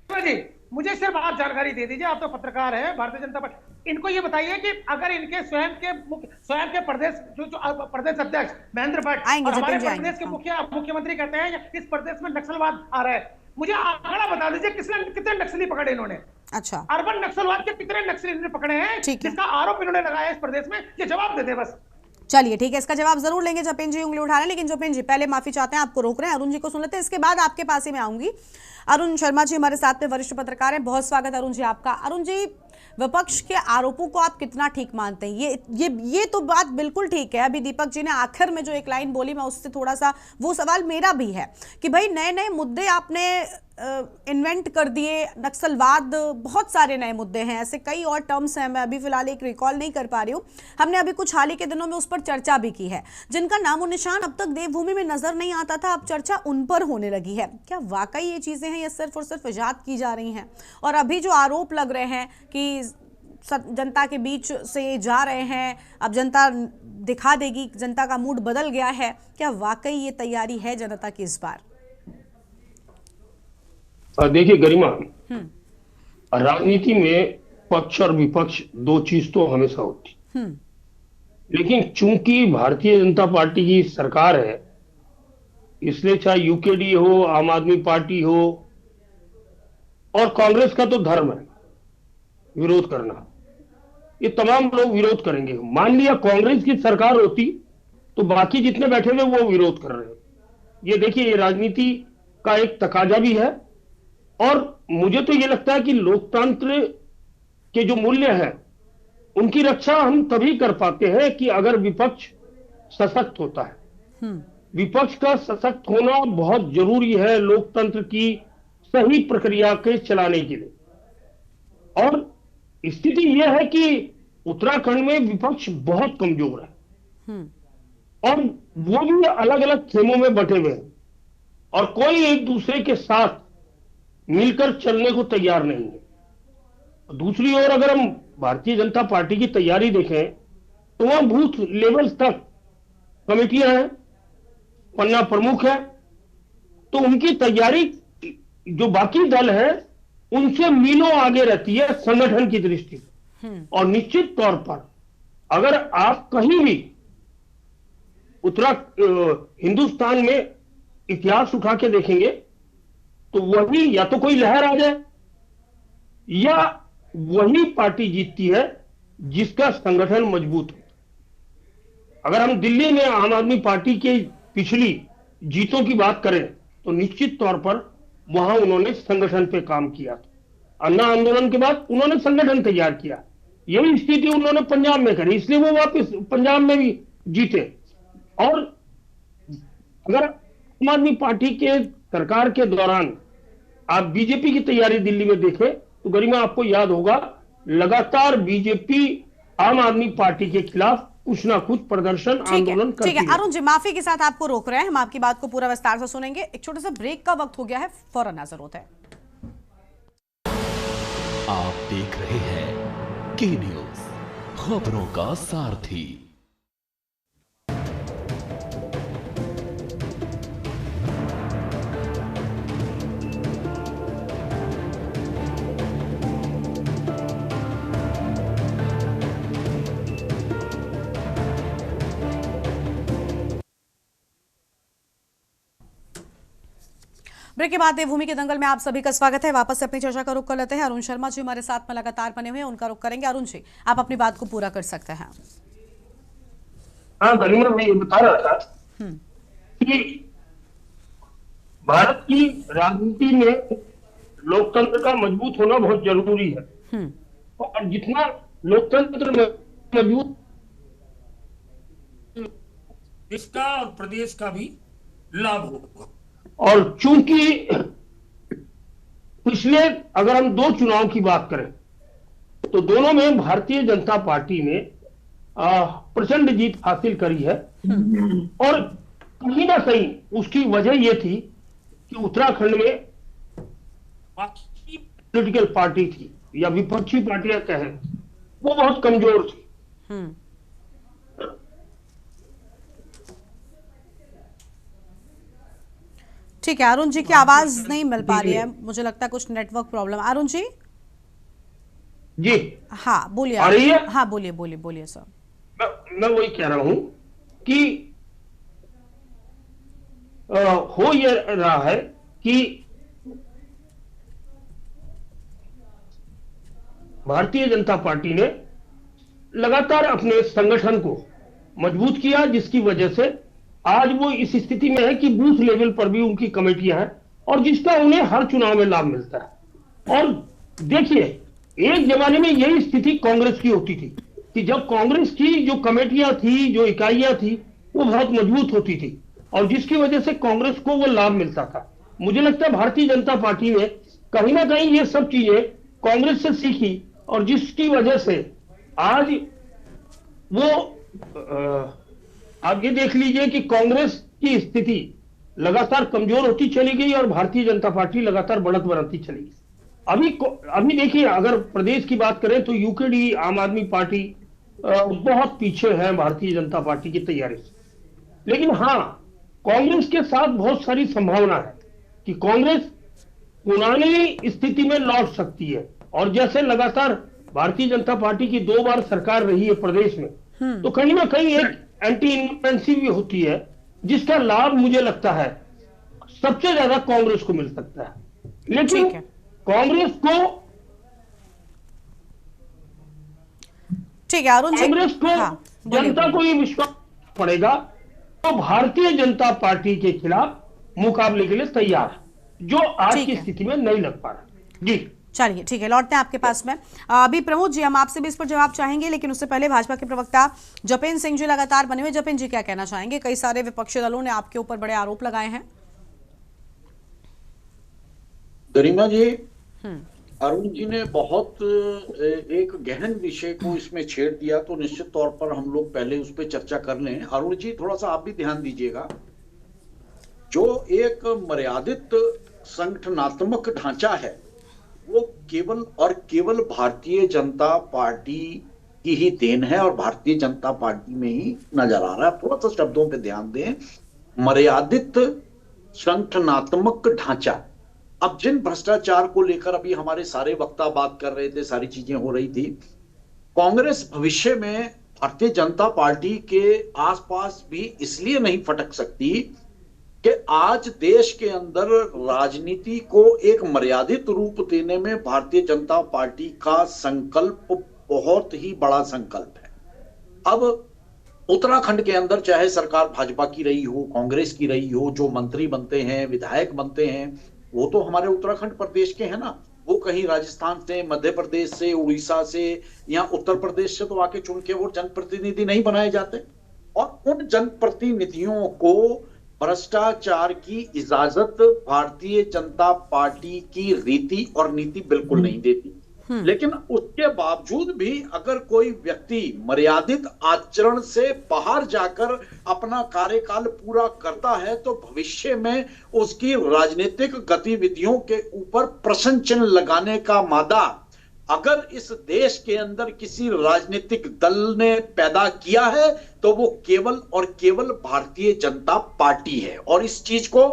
Speaker 11: जी, मुझे सिर्फ आप जानकारी दे दीजिए, आप तो पत्रकार हैं भारतीय जनता पार्टी। इनको ये बताइए कि अगर इनके स्वयं के प्रदेश प्रदेश अध्यक्ष महेंद्र भट्ट और हमारे प्रदेश के मुख्यमंत्री कहते हैं इस प्रदेश में नक्सलवाद आ रहा है, मुझे आंकड़ा बता दीजिए कितने नक्सली पकड़े इन्होंने।
Speaker 1: अच्छा,
Speaker 11: अर्बन नक्सलवाद के कितने नक्सली इन्होंने पकड़े हैं, जिसका आरोप इन्होंने लगाया इस प्रदेश में, ये जवाब दे दे बस।
Speaker 1: चलिए ठीक है, इसका जवाब जरूर लेंगे। जपेन जी उंगली उठा रहे हैं, लेकिन जपेन जी पहले माफी चाहते हैं, आपको रोक रहे हैं। अरुण जी को सुन लेते हैं, इसके बाद आपके पास ही मैं आऊंगी। अरुण शर्मा जी हमारे साथ में वरिष्ठ पत्रकार हैं, बहुत स्वागत अरुण जी आपका। अरुण जी, विपक्ष के आरोपों को आप कितना ठीक मानते हैं? ये तो बात बिल्कुल ठीक है। अभी दीपक जी ने आखिर में जो एक लाइन बोली, मैं उससे थोड़ा सा, वो सवाल मेरा भी है कि भाई नए नए मुद्दे आपने इन्वेंट कर दिए, नक्सलवाद, बहुत सारे नए मुद्दे हैं, ऐसे कई और टर्म्स हैं, मैं अभी फिलहाल एक रिकॉल नहीं कर पा रही हूँ। हमने अभी कुछ हाल ही के दिनों में उस पर चर्चा भी की है, जिनका नामो निशान अब तक देवभूमि में नजर नहीं आता था, अब चर्चा उन पर होने लगी है। क्या वाकई ये चीजें हैं या सिर्फ और सिर्फ इजाद की जा रही हैं? और अभी जो आरोप लग रहे हैं कि जनता के बीच से जा रहे हैं, अब जनता दिखा देगी, जनता का मूड बदल गया है, क्या वाकई ये तैयारी है जनता की इस बार?
Speaker 12: देखिए गरिमा, राजनीति में पक्ष और विपक्ष दो चीज तो हमेशा होती, लेकिन चूंकि भारतीय जनता पार्टी की सरकार है, इसलिए चाहे यूकेडी हो, आम आदमी पार्टी हो, और कांग्रेस का तो धर्म है विरोध करना, ये तमाम लोग विरोध करेंगे। मान लिया कांग्रेस की सरकार होती तो बाकी जितने बैठे हुए वो विरोध कर रहे हैं। ये देखिए, ये राजनीति का एक तकाजा भी है। और मुझे तो ये लगता है कि लोकतंत्र के जो मूल्य हैं उनकी रक्षा हम तभी कर पाते हैं कि अगर विपक्ष सशक्त होता है। विपक्ष का सशक्त होना बहुत जरूरी है लोकतंत्र की सही प्रक्रिया के चलाने के लिए। और स्थिति यह है कि उत्तराखंड में विपक्ष बहुत कमजोर है और वो भी अलग अलग खेमों में बटे हुए हैं और कोई एक दूसरे के साथ मिलकर चलने को तैयार नहीं है। दूसरी ओर अगर हम भारतीय जनता पार्टी की तैयारी देखें तो वहां बूथ लेवल तक कमेटियां हैं, पन्ना प्रमुख है, तो उनकी तैयारी जो बाकी दल है उनसे मीलों आगे रहती है संगठन की दृष्टि से। और निश्चित तौर पर अगर आप कहीं भी हिंदुस्तान में इतिहास उठा के देखेंगे तो वही या तो कोई लहर आ जाए या वही पार्टी जीतती है जिसका संगठन मजबूत हो। अगर हम दिल्ली में आम आदमी पार्टी के पिछली जीतों की बात करें तो निश्चित तौर पर वहां उन्होंने संगठन पे काम किया। अन्ना आंदोलन के बाद उन्होंने संगठन तैयार किया। यही स्थिति उन्होंने पंजाब में करी, इसलिए वो वापस पंजाब में भी जीते। और अगर आम आदमी पार्टी के सरकार के दौरान आप बीजेपी की तैयारी दिल्ली में देखें तो गरिमा आपको याद होगा, लगातार बीजेपी आम आदमी पार्टी के खिलाफ कुछ ना कुछ प्रदर्शन आंदोलन करती है।
Speaker 1: ठीक है अरुण जी, माफी के साथ आपको रोक रहे हैं, हम आपकी बात को पूरा विस्तार से सुनेंगे। एक छोटे से ब्रेक का वक्त हो गया है, फौरन नजर होता है।
Speaker 13: आप देख रहे हैं के न्यूज, खबरों का सारथी।
Speaker 1: ब्रेक के बाद देवभूमि के दंगल में आप सभी का स्वागत है। वापस से अपनी चर्चा का रुख कर लेते हैं। अरुण शर्मा जी हमारे साथ में लगातार बने हुए हैं, उनका रुख करेंगे। अरुण जी, आप अपनी बात को पूरा कर सकते हैं।
Speaker 12: हाँ गरिमा, मैं ये बता रहा था कि भारत की राजनीति में लोकतंत्र का मजबूत होना बहुत जरूरी है और जितना लोकतंत्र मजबूत इसका और प्रदेश का भी लाभ होगा। और चूंकि पिछले अगर हम दो चुनाव की बात करें तो दोनों में भारतीय जनता पार्टी ने प्रचंड जीत हासिल करी है और कहीं ना कहीं उसकी वजह यह थी कि उत्तराखंड में बाकी पॉलिटिकल पार्टी थी या विपक्षी पार्टियां कहें वो बहुत कमजोर थी।
Speaker 1: ठीक है, अरुण जी की आवाज नहीं मिल पा रही है, मुझे लगता है कुछ नेटवर्क प्रॉब्लम। अरुण जी
Speaker 12: जी
Speaker 1: हाँ बोलिए।
Speaker 12: आ रही है?
Speaker 1: हाँ बोलिए बोलिए बोलिए सर।
Speaker 12: मैं वही कह रहा हूं कि हो ये रहा है कि भारतीय जनता पार्टी ने लगातार अपने संगठन को मजबूत किया, जिसकी वजह से आज वो इस स्थिति में है कि बूथ लेवल पर भी उनकी कमेटियां हैं और जिसका उन्हें हर चुनाव में लाभ मिलता है। और देखिए, एक जमाने में यही स्थिति कांग्रेस की होती थी कि जब कांग्रेस की जो कमेटियां थी, जो इकाइयां थी, वो बहुत मजबूत होती थी और जिसकी वजह से कांग्रेस को वो लाभ मिलता था। मुझे लगता है भारतीय जनता पार्टी ने कहीं ना कहीं ये सब चीजें कांग्रेस से सीखी और जिसकी वजह से आज वो आप ये देख लीजिए कि कांग्रेस की स्थिति लगातार कमजोर होती चली गई और भारतीय जनता पार्टी लगातार बढ़त बनाती चली गई। अभी देखिए, अगर प्रदेश की बात करें तो यूकेडी आम आदमी पार्टी बहुत पीछे है भारतीय जनता पार्टी की तैयारी से। लेकिन हाँ, कांग्रेस के साथ बहुत सारी संभावना है कि कांग्रेस पुरानी स्थिति में लौट सकती है। और जैसे लगातार भारतीय जनता पार्टी की 2 बार सरकार रही है प्रदेश में, तो कहीं ना कहीं एक एंटी इनकम्बेंसी भी होती है जिसका लाभ मुझे लगता है सबसे ज्यादा कांग्रेस को मिल सकता है। लेकिन कांग्रेस को
Speaker 1: ठीक है अरुण जी,
Speaker 12: कांग्रेस को जनता को ये विश्वास पड़ेगा तो भारतीय जनता पार्टी के खिलाफ मुकाबले के लिए तैयार है, जो आज की स्थिति में नहीं लग पा रहा। जी
Speaker 1: चलिए ठीक है, लौटते हैं आपके पास में। अभी प्रमोद जी, हम आपसे भी इस पर जवाब चाहेंगे, लेकिन उससे पहले भाजपा के प्रवक्ता जपेंद्र सिंह जी लगातार बने हुए। जपेंद्र जी, क्या कहना चाहेंगे? कई सारे विपक्षी दलों ने आपके ऊपर बड़े आरोप लगाए हैं।
Speaker 9: गरिमा जी, अरुण जी ने बहुत एक गहन विषय को इसमें छेड़ दिया, तो निश्चित तौर पर हम लोग पहले उस पर चर्चा कर लें। अरुण जी, थोड़ा सा आप भी ध्यान दीजिएगा। जो एक मर्यादित संगठनात्मक ढांचा है वो केवल और केवल भारतीय जनता पार्टी की ही देन है और भारतीय जनता पार्टी में ही नजर आ रहा है। थोड़ा सा शब्दों पे ध्यान दें, मर्यादित संगठनात्मक ढांचा। अब जिन भ्रष्टाचार को लेकर अभी हमारे सारे वक्ता बात कर रहे थे, सारी चीजें हो रही थी, कांग्रेस भविष्य में भारतीय जनता पार्टी के आसपास भी इसलिए नहीं फटक सकती कि आज देश के अंदर राजनीति को एक मर्यादित रूप देने में भारतीय जनता पार्टी का संकल्प बहुत ही बड़ा संकल्प है। अब उत्तराखंड के अंदर चाहे सरकार भाजपा की रही हो, कांग्रेस की रही हो, जो मंत्री बनते हैं, विधायक बनते हैं, वो तो हमारे उत्तराखंड प्रदेश के हैं ना। वो कहीं राजस्थान से, मध्य प्रदेश से, उड़ीसा से या उत्तर प्रदेश से तो आके चुन के वो जनप्रतिनिधि नहीं बनाए जाते। और उन जनप्रतिनिधियों को भ्रष्टाचार की इजाजत भारतीय जनता पार्टी की रीति और नीति बिल्कुल नहीं देती। लेकिन उसके बावजूद भी अगर कोई व्यक्ति मर्यादित आचरण से बाहर जाकर अपना कार्यकाल पूरा करता है तो भविष्य में उसकी राजनीतिक गतिविधियों के ऊपर प्रश्न चिन्ह लगाने का मादा अगर इस देश के अंदर किसी राजनीतिक दल ने पैदा किया है तो वो केवल और केवल भारतीय जनता पार्टी है। और इस चीज को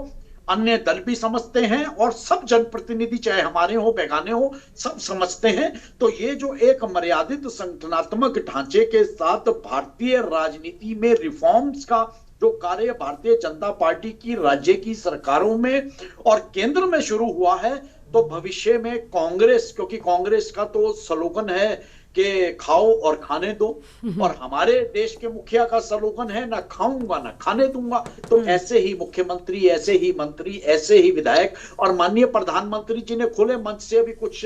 Speaker 9: अन्य दल भी समझते हैं और सब जनप्रतिनिधि, चाहे हमारे हो बेगाने हो, सब समझते हैं। तो ये जो एक मर्यादित संगठनात्मक ढांचे के साथ भारतीय राजनीति में रिफॉर्म्स का जो कार्य भारतीय जनता पार्टी की राज्य की सरकारों में और केंद्र में शुरू हुआ है, तो भविष्य में कांग्रेस, क्योंकि कांग्रेस का तो स्लोगन है कि खाओ और खाने दो, और हमारे देश के मुखिया का स्लोगन है ना खाऊंगा ना खाने दूंगा। तो ऐसे ही मुख्यमंत्री, ऐसे ही मंत्री, ऐसे ही विधायक, और माननीय प्रधानमंत्री जी ने खुले मंच से अभी कुछ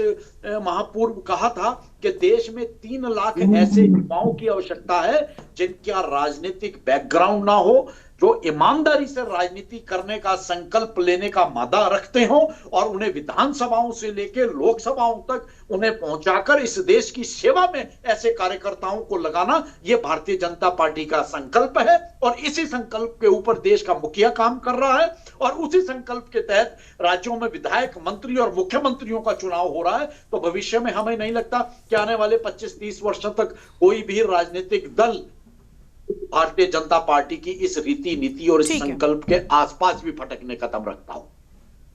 Speaker 9: माह पूर्व कहा था कि देश में 3 लाख ऐसे युवाओं की आवश्यकता है जिनका राजनीतिक बैकग्राउंड ना हो, जो ईमानदारी से राजनीति करने का संकल्प लेने का मादा रखते हो, और उन्हें विधानसभाओं से लेकर लोकसभाओं तक उन्हें पहुंचाकर इस देश की सेवा में ऐसे कार्यकर्ताओं को लगाना, यह भारतीय जनता पार्टी का संकल्प है। और इसी संकल्प के ऊपर देश का मुखिया काम कर रहा है, और उसी संकल्प के तहत राज्यों में विधायक, मंत्री और मुख्यमंत्रियों का चुनाव हो रहा है। तो भविष्य में हमें नहीं लगता कि आने वाले 25-30 वर्षों तक कोई भी राजनीतिक दल भारतीय जनता पार्टी की इस रीति नीति और इस संकल्प के आसपास भी भटकने का दम रखता हूं।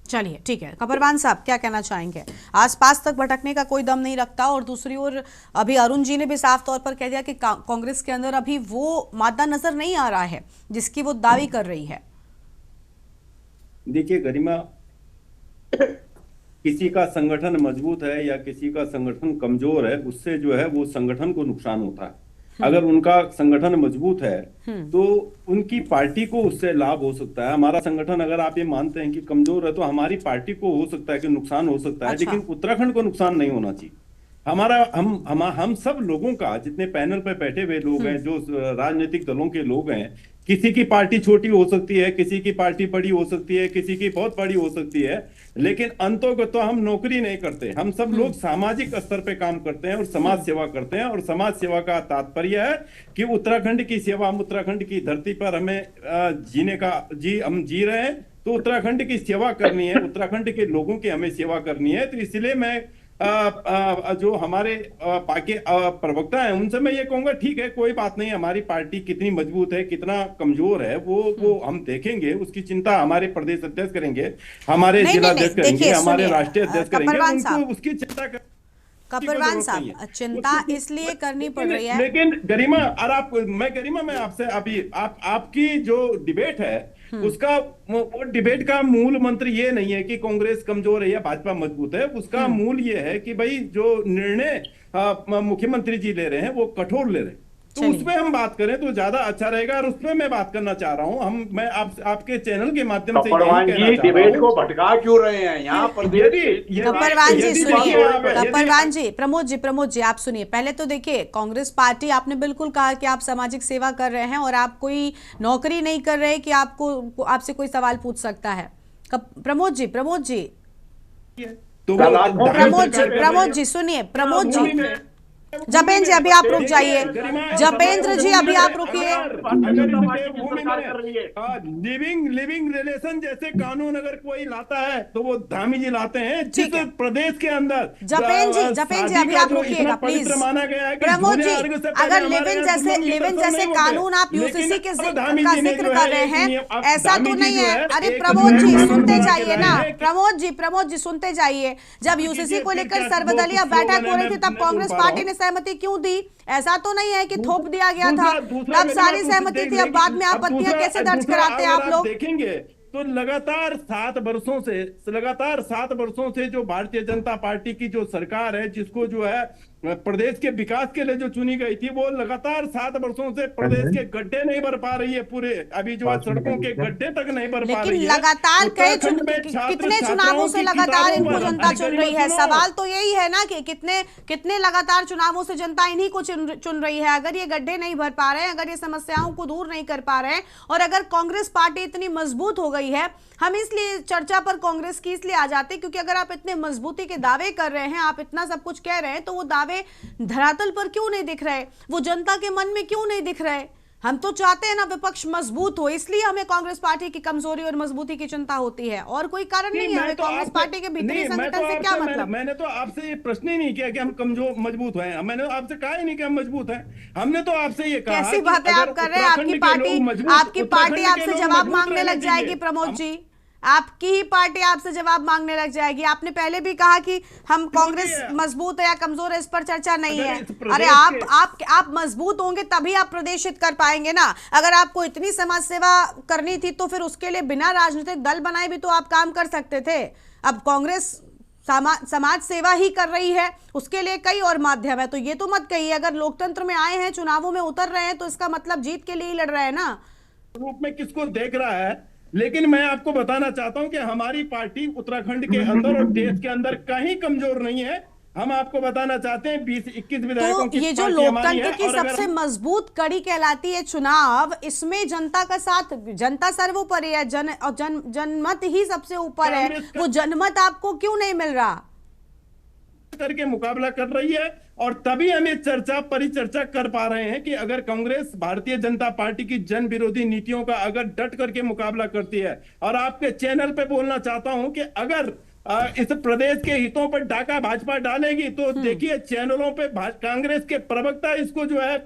Speaker 1: चलिए ठीक है, कपरवान साहब क्या कहना चाहेंगे? आसपास तक भटकने का कोई दम नहीं रखता, और दूसरी ओर अभी अरुण जी ने भी साफ तौर पर कह दिया कि कांग्रेस के अंदर अभी वो मादा नजर नहीं आ रहा है जिसकी वो दावी कर रही है।
Speaker 8: देखिए गरिमा, किसी का संगठन मजबूत है या किसी का संगठन कमजोर है, उससे जो है वो संगठन को नुकसान होता है। अगर उनका संगठन मजबूत है तो उनकी पार्टी को उससे लाभ हो सकता है। हमारा संगठन अगर आप ये मानते हैं कि कमजोर है तो हमारी पार्टी को हो सकता है कि नुकसान हो सकता है, लेकिन उत्तराखंड को नुकसान नहीं होना चाहिए। हमारा हम सब लोगों का, जितने पैनल पे बैठे हुए लोग हैं, जो राजनीतिक दलों के लोग हैं, किसी की पार्टी छोटी हो सकती है, किसी की पार्टी बड़ी हो सकती है, किसी की बहुत बड़ी हो सकती है, लेकिन अंतों को तो हम नौकरी नहीं करते। हम सब लोग सामाजिक स्तर पे काम करते हैं और समाज सेवा करते हैं। और समाज सेवा का तात्पर्य है कि उत्तराखंड की सेवा, हम उत्तराखंड की धरती पर हमें जीने का हम जी रहे हैं, तो उत्तराखंड की सेवा करनी है, उत्तराखंड के लोगों की हमें सेवा करनी है। तो इसलिए मैं जो हमारे पार्टी प्रवक्ता हैं उनसे मैं ये कहूंगा, ठीक है कोई बात नहीं, हमारी पार्टी कितनी मजबूत है, कितना कमजोर है, वो हम देखेंगे। उसकी चिंता हमारे प्रदेश अध्यक्ष करेंगे, हमारे जिला अध्यक्ष करेंगे, हमारे राष्ट्रीय अध्यक्ष करेंगे, उनको उसकी चिंता कर।
Speaker 1: कपरवान साहब, चिंता इसलिए करनी पड़ रही है,
Speaker 8: लेकिन गरिमा, और मैं आपसे अभी आपकी जो डिबेट है उसका वो डिबेट का मूल मंत्र ये नहीं है कि कांग्रेस कमजोर है या भाजपा मजबूत है। उसका मूल ये है कि भाई जो निर्णय मुख्यमंत्री जी ले रहे हैं वो कठोर ले रहे हैं, तो उसमें हम बात करें तो ज्यादा अच्छा रहेगा। और उसमें मैं बात करना चाह रहा हूं, मैं आपके चैनल के माध्यम से
Speaker 9: डिबेट को भटका क्यों रहे हैं यहाँ पर?
Speaker 1: कपरवान जी सुनिए, कपरवान जी, प्रमोद जी आप सुनिए। पहले तो देखिए, कांग्रेस पार्टी, आपने बिल्कुल कहा कि आप सामाजिक सेवा कर रहे हैं और आप कोई नौकरी नहीं कर रहे कि आपसे कोई सवाल पूछ सकता है। प्रमोद जी सुनिए, प्रमोद जी, जपेंद्र जी अभी आप रुक जाइए, जपेंद्र जी अभी आप रुकिए।
Speaker 8: लिविंग रिलेशन जैसे कानून अगर कोई लाता है तो वो धामी जी लाते हैं, जिस प्रदेश के अंदर
Speaker 1: जपेंद्र जी अभी आप रुकिएगा प्लीज। प्रमोद जी, अगर लिविंग जैसे कानून आप यूसीसी का जिक्र कर रहे हैं, ऐसा तो नहीं है। अरे प्रमोद जी सुनते जाइए ना, प्रमोद जी सुनते जाइए। जब यूसीसी को लेकर सर्वदलीय बैठक हो रही थी तब कांग्रेस पार्टी ने सहमति क्यों दी? ऐसा तो नहीं है कि थोप दिया गया था, तब सारी सहमति थी, अब बाद में आपत्तियां कैसे दर्ज कराते हैं आप लोग?
Speaker 8: देखेंगे तो लगातार 7 वर्षों से जो भारतीय जनता पार्टी की जो सरकार है, जिसको जो है प्रदेश के विकास के लिए जो चुनी गई थी, वो लगातार 7 वर्षों से प्रदेश के गड्ढे नहीं भर पा रही है, पूरे अभी जो है सड़कों के गड्ढे तक नहीं भर पा रही है।
Speaker 1: लगातार कितने चुनावों से लगातार इनको जनता चुन रही है? सवाल तो यही है ना कि कितने लगातार चुनावों से जनता इन्हीं को चुन रही है। अगर ये गड्ढे नहीं भर पा रहे हैं, अगर ये समस्याओं को दूर नहीं कर पा रहे हैं, और अगर कांग्रेस पार्टी इतनी मजबूत हो गई है, हम इसलिए चर्चा पर कांग्रेस की इसलिए आ जाते हैं क्योंकि अगर आप इतने मजबूती के दावे कर रहे हैं, आप इतना सब कुछ कह रहे हैं, तो वो दावे धरातल पर क्यों नहीं दिख रहे? वो जनता के मन में क्यों नहीं दिख रहे? हम तो चाहते हैं ना विपक्ष मजबूत हो, इसलिए हमें कांग्रेस पार्टी की कमजोरी और मजबूती की चिंता होती है, और कोई कारण नहीं है। हमें कांग्रेस पार्टी के भीतरी संगठन से क्या मतलब?
Speaker 8: मैंने तो आपसे ये प्रश्न ही नहीं किया कि हम कमजोर मजबूत हैं, मैंने आपसे कहा ही नहीं कि हम मजबूत हैं। हमने तो आपसे ये कहा,
Speaker 1: कैसी बातें आप कर रहे हैं? आपकी पार्टी आपसे जवाब मांगने लग जाएगी प्रमोद जी, आपकी ही पार्टी आपसे जवाब मांगने लग जाएगी। आपने पहले भी कहा कि हम कांग्रेस मजबूत है या कमजोर है, इस पर चर्चा नहीं है। अरे आप मजबूत होंगे तभी आप प्रदेशित कर पाएंगे ना। अगर आपको इतनी समाज सेवा करनी थी तो फिर उसके लिए बिना राजनीतिक दल बनाए भी तो आप काम कर सकते थे। अब कांग्रेस समाज सेवा ही कर रही है, उसके लिए कई और माध्यम है। तो ये तो मत कहिए, अगर लोकतंत्र में आए हैं, चुनावों में उतर रहे हैं, तो इसका मतलब जीत के लिए ही लड़ रहे हैं ना।
Speaker 8: रूप में किसको देख रहा है? लेकिन मैं आपको बताना चाहता हूं कि हमारी पार्टी उत्तराखंड के अंदर और देश के अंदर कहीं कमजोर नहीं है। हम आपको बताना चाहते हैं 20-21 विधायकों की
Speaker 1: ये जो लोकतंत्र की सबसे मजबूत कड़ी कहलाती है चुनाव, इसमें जनता का साथ, जनता सर्वोपरि है, जनमत ही सबसे ऊपर है। वो जनमत आपको क्यों नहीं मिल रहा?
Speaker 8: करके मुकाबला कर रही है, और तभी हम ये परिचर्चा कर पा रहे हैं कि अगर कांग्रेस भारतीय जनता पार्टी की जन विरोधी नीतियों का अगर डट करके मुकाबला करती है, और आपके चैनल पे बोलना चाहता हूं कि अगर इस प्रदेश के हितों पर डाका भाजपा डालेगी तो देखिए चैनलों पे कांग्रेस के प्रवक्ता इसको जो है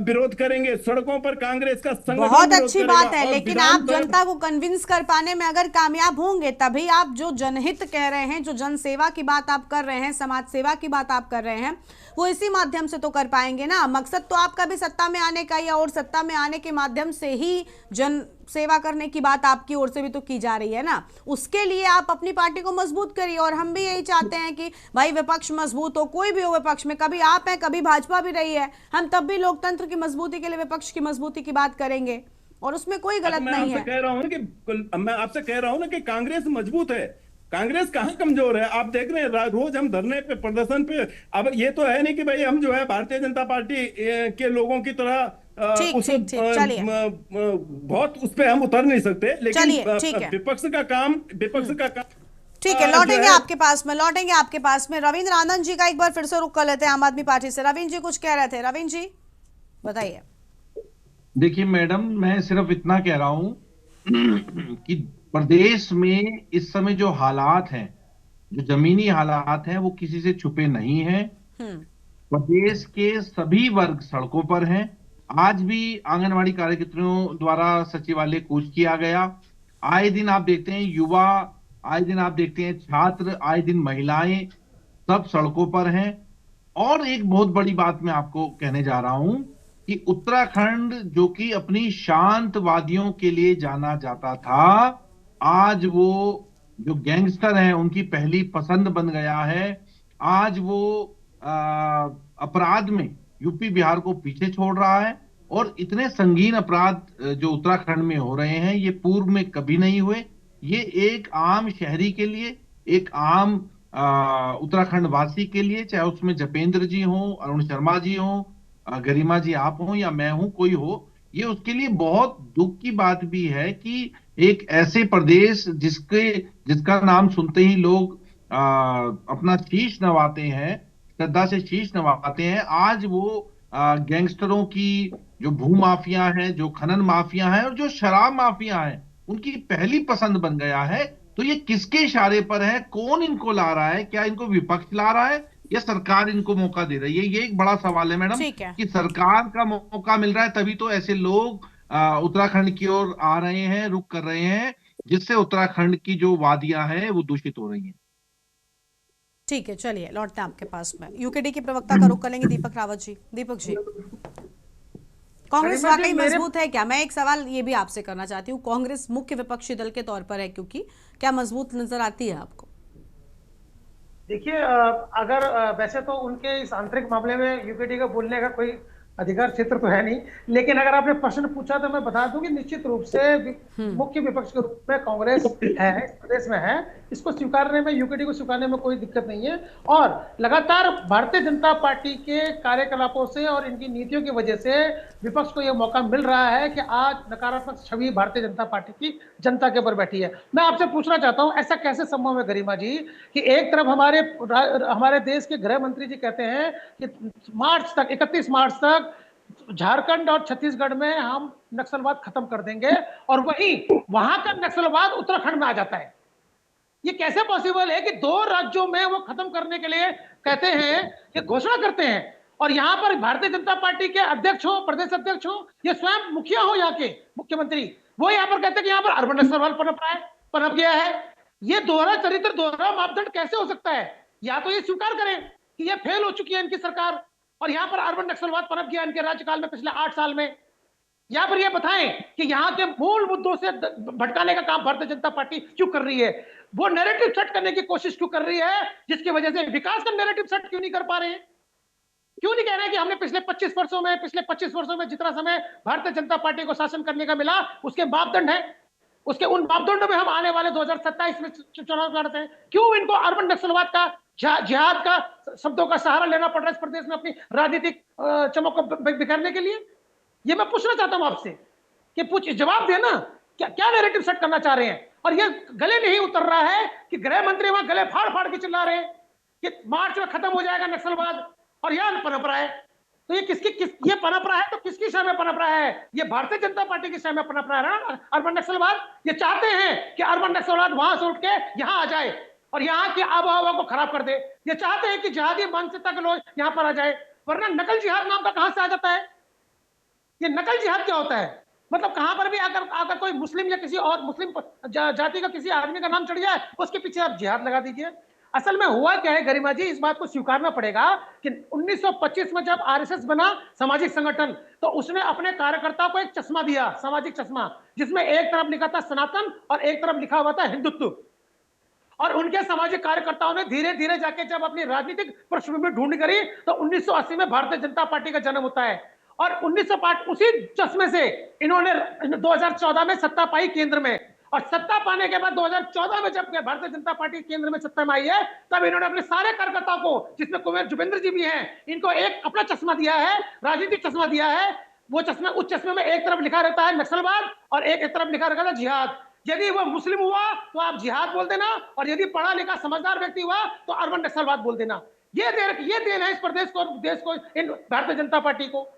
Speaker 8: विरोध करेंगे, सड़कों पर कांग्रेस का संगठन
Speaker 1: बहुत अच्छी बात है। लेकिन आप जनता को कन्विंस कर पाने में अगर कामयाब होंगे तभी आप जो जनहित कह रहे हैं, जो जन सेवा की बात आप कर रहे हैं, समाज सेवा की बात आप कर रहे हैं, वो इसी माध्यम से तो कर पाएंगे ना। मकसद तो आपका भी सत्ता में आने का, या और सत्ता में आने के माध्यम से ही जन सेवा करने की बात आपकी ओर से भी तो की जा रही है ना। उसके लिए आप अपनी पार्टी को मजबूत करिए, और हम भी यही चाहते हैं कि भाई विपक्ष मजबूत हो, कोई भी हो विपक्ष में, कभी आप हैं कभी भाजपा भी रही है, हम तब भी लोकतंत्र की मजबूती के लिए विपक्ष की मजबूती की बात करेंगे, और उसमें कोई गलत नहीं है।
Speaker 8: मैं आपसे कह रहा हूं ना कि कांग्रेस मजबूत है, कांग्रेस कहां कमजोर है? आप देख रहे हैं रोज हम धरने पे, प्रदर्शन पे। अब ये तो है नहीं कि भाई हम जो है भारतीय जनता पार्टी के लोगों की तरह बहुत उस पे हम उतर नहीं सकते, लेकिन विपक्ष का काम
Speaker 1: ठीक है। लौटेंगे आपके पास में रविंद्र आनंद जी का एक बार फिर से रुक कर लेते हैं आम आदमी पार्टी से। रविंद्र जी कुछ कह रहे थे, रविंद्र जी बताइए।
Speaker 10: देखिए मैडम, मैं सिर्फ इतना कह रहा हूं कि प्रदेश में इस समय जो हालात हैं, जो जमीनी हालात हैं, वो किसी से छुपे नहीं हैं। प्रदेश के सभी वर्ग सड़कों पर हैं। आज भी आंगनवाड़ी कार्यकर्ताओं द्वारा सचिवालय कूच किया गया। आए दिन आप देखते हैं युवा, आए दिन आप देखते हैं छात्र, आए दिन महिलाएं, सब सड़कों पर हैं। और एक बहुत बड़ी बात मैं आपको कहने जा रहा हूं कि उत्तराखंड जो कि अपनी शांतवादियों के लिए जाना जाता था, आज वो जो गैंगस्टर हैं उनकी पहली पसंद बन गया है। आज वो अपराध में यूपी बिहार को पीछे छोड़ रहा है। और इतने संगीन अपराध जो उत्तराखंड में हो रहे हैं ये पूर्व में कभी नहीं हुए। ये एक आम शहरी के लिए, एक आम उत्तराखंड वासी के लिए, चाहे उसमें जपेंद्र जी हो, अरुण शर्मा जी हो, गरिमा जी आप हो या मैं हूं, कोई हो, ये उसके लिए बहुत दुख की बात भी है कि एक ऐसे प्रदेश जिसका नाम सुनते ही लोग अपना शीश नवाते हैं, श्रद्धा से शीश नवाते हैं, आज वो गैंगस्टरों की जो भू माफिया है, जो खनन माफिया है और जो शराब माफिया है, उनकी पहली पसंद बन गया है। तो ये किसके इशारे पर है? कौन इनको ला रहा है? क्या इनको विपक्ष ला रहा है या सरकार इनको मौका दे रही है? ये एक बड़ा सवाल है मैडम, कि सरकार का मौका मिल रहा है तभी तो ऐसे लोग उत्तराखंड की ओर आ रहे हैं, रुख कर रहे हैं, जिससे उत्तराखंड की जो वादियां हैं वो दूषित हो रही हैं।
Speaker 1: ठीक है, चलिए लौटते हैं आपके पास में। यूकेडी के प्रवक्ता का रुख करेंगे दीपक रावत जी। दीपक जी, कांग्रेस वाकई मजबूत है क्या? मैं एक सवाल ये भी आपसे करना चाहती हूँ, कांग्रेस मुख्य विपक्षी दल के तौर पर है क्योंकि, क्या मजबूत नजर आती है आपको?
Speaker 11: देखिए, अगर वैसे तो उनके इस आंतरिक मामले में यूकेडी का बोलने का कोई अधिकार क्षेत्र तो है नहीं, लेकिन अगर आपने प्रश्न पूछा तो मैं बता दूं कि निश्चित रूप से मुख्य विपक्ष के रूप में कांग्रेस है, इस प्रदेश में है। इसको स्वीकारने में, यूकेडी को स्वीकारने में कोई दिक्कत नहीं है। और लगातार भारतीय जनता पार्टी के कार्यकलापों से और इनकी नीतियों की वजह से विपक्ष को यह मौका मिल रहा है कि आज नकारात्मक छवि भारतीय जनता पार्टी की जनता के ऊपर बैठी है। मैं आपसे पूछना चाहता हूं, ऐसा कैसे संभव है गरिमा जी कि एक तरफ हमारे देश के गृह मंत्री जी कहते हैं कि मार्च तक, 31 मार्च तक झारखंड और छत्तीसगढ़ में हम नक्सलवाद खत्म कर देंगे, और वहीं वहां का नक्सलवाद उत्तराखंड में आ जाता है। ये कैसे पॉसिबल है कि दो राज्यों में वो खत्म करने के लिए कहते हैं, ये घोषणा करते हैं, और यहां पर भारतीय जनता पार्टी के अध्यक्ष हो, प्रदेश अध्यक्ष हो, ये स्वयं मुखिया हो, यहाँ के मुख्यमंत्री, वो यहाँ पर कहते हैं कि यहाँ पर अर्बन नक्सलवाद पनप गया है। ये दोहरा चरित्र, दोहरा मापदंड कैसे हो सकता है? या तो ये स्वीकार करें कि ये फेल हो चुकी है इनकी सरकार और यहाँ पर अर्बन नक्सलवाद पनप गया इनके राज्यकाल में पिछले 8 साल में, या फिर ये बताएं कि यहाँ के मूल मुद्दों से भटकाने का काम भारतीय जनता पार्टी क्यों कर रही है, वो नैरेटिव सेट करने की कोशिश क्यों कर रही है, जिसकी वजह से विकास का नैरेटिव सेट क्यों नहीं कर पा रहे हैं? क्यों नहीं कह रहे हैं कि हमने पिछले 25 वर्षों में जितना समय भारतीय जनता पार्टी को शासन करने का मिला उसके मापदंड है, उसके उन मापदंडों में हम आने वाले 2027 में चुनाव लड़ते हैं? क्यों इनको अर्बन नक्सलवाद का, जिहाद का शब्दों का सहारा लेना पड़ रहा है इस प्रदेश में अपनी राजनीतिक चमक को बिखरने के लिए? ये मैं पूछना चाहता हूं आपसे कि जवाब देना, क्या नैरेटिव सेट करना चाह रहे हैं? और ये गले नहीं उतर रहा है कि गृह मंत्री वहां गले फाड़ फाड़ के चिल्ला रहे हैं कि मार्च में खत्म हो जाएगा नक्सलवाद, और यह पनप रहा है। तो ये ये पनप रहा है तो किसकी शय में पनप रहा है? ये भारतीय जनता पार्टी की शय में पनप रहा है ना अर्बन नक्सलवाद। ये चाहते हैं कि अर्बन नक्सलवाद वहां से उठ के यहाँ आ जाए और यहाँ की आबोहवा को खराब कर दे। ये चाहते हैं कि जिहादी मानसिकता के लोग यहाँ पर आ जाए, वरना नकल जिहाद नाम का कहां से आ जाता है? ये नकल जिहाद क्या होता है? मतलब कहां पर भी अगर कोई मुस्लिम या किसी और मुस्लिम जाति का किसी आदमी का नाम चढ़ जाए, उसके पीछे आप जिहाद लगा दीजिए। असल में हुआ क्या है गरिमा जी, इस बात को स्वीकारना पड़ेगा कि 1925 में जब आरएसएस बना सामाजिक संगठन, तो उसने अपने कार्यकर्ताओं को एक चश्मा दिया, सामाजिक चश्मा, जिसमें एक तरफ लिखा था सनातन और एक तरफ लिखा हुआ था हिंदुत्व। और उनके सामाजिक कार्यकर्ताओं ने धीरे धीरे जाके जब अपनी राजनीतिक पृष्ठभूमि ढूंढ करी तो 1980 में भारतीय जनता पार्टी का जन्म होता है। और 1905 उसी चश्मे से इन्होंने 2014 में सत्ता पाई केंद्र में, और सत्ता पाने के बाद 2014 में जब भारतीय जनता पार्टी केंद्र में सत्ता में आई है, तब इन्होंने अपने सारे कार्यकर्ताओं को, जिसमें कुंवर जुबेंद्र जी भी हैं, इनको एक अपना चश्मा दिया है, राजनीतिक चश्मा दिया है। वो चश्मा, उस चश्मे में एक तरफ लिखा रहता है नक्सलवाद और एक तरफ लिखा रहता है जिहाद। यदि वो मुस्लिम हुआ तो आप जिहाद बोल देना, और यदि पढ़ा लिखा समझदार व्यक्ति हुआ तो अर्बन नक्सलवाद बोल देना। ये देन है इस प्रदेश को, देश को, इन भारतीय जनता पार्टी को।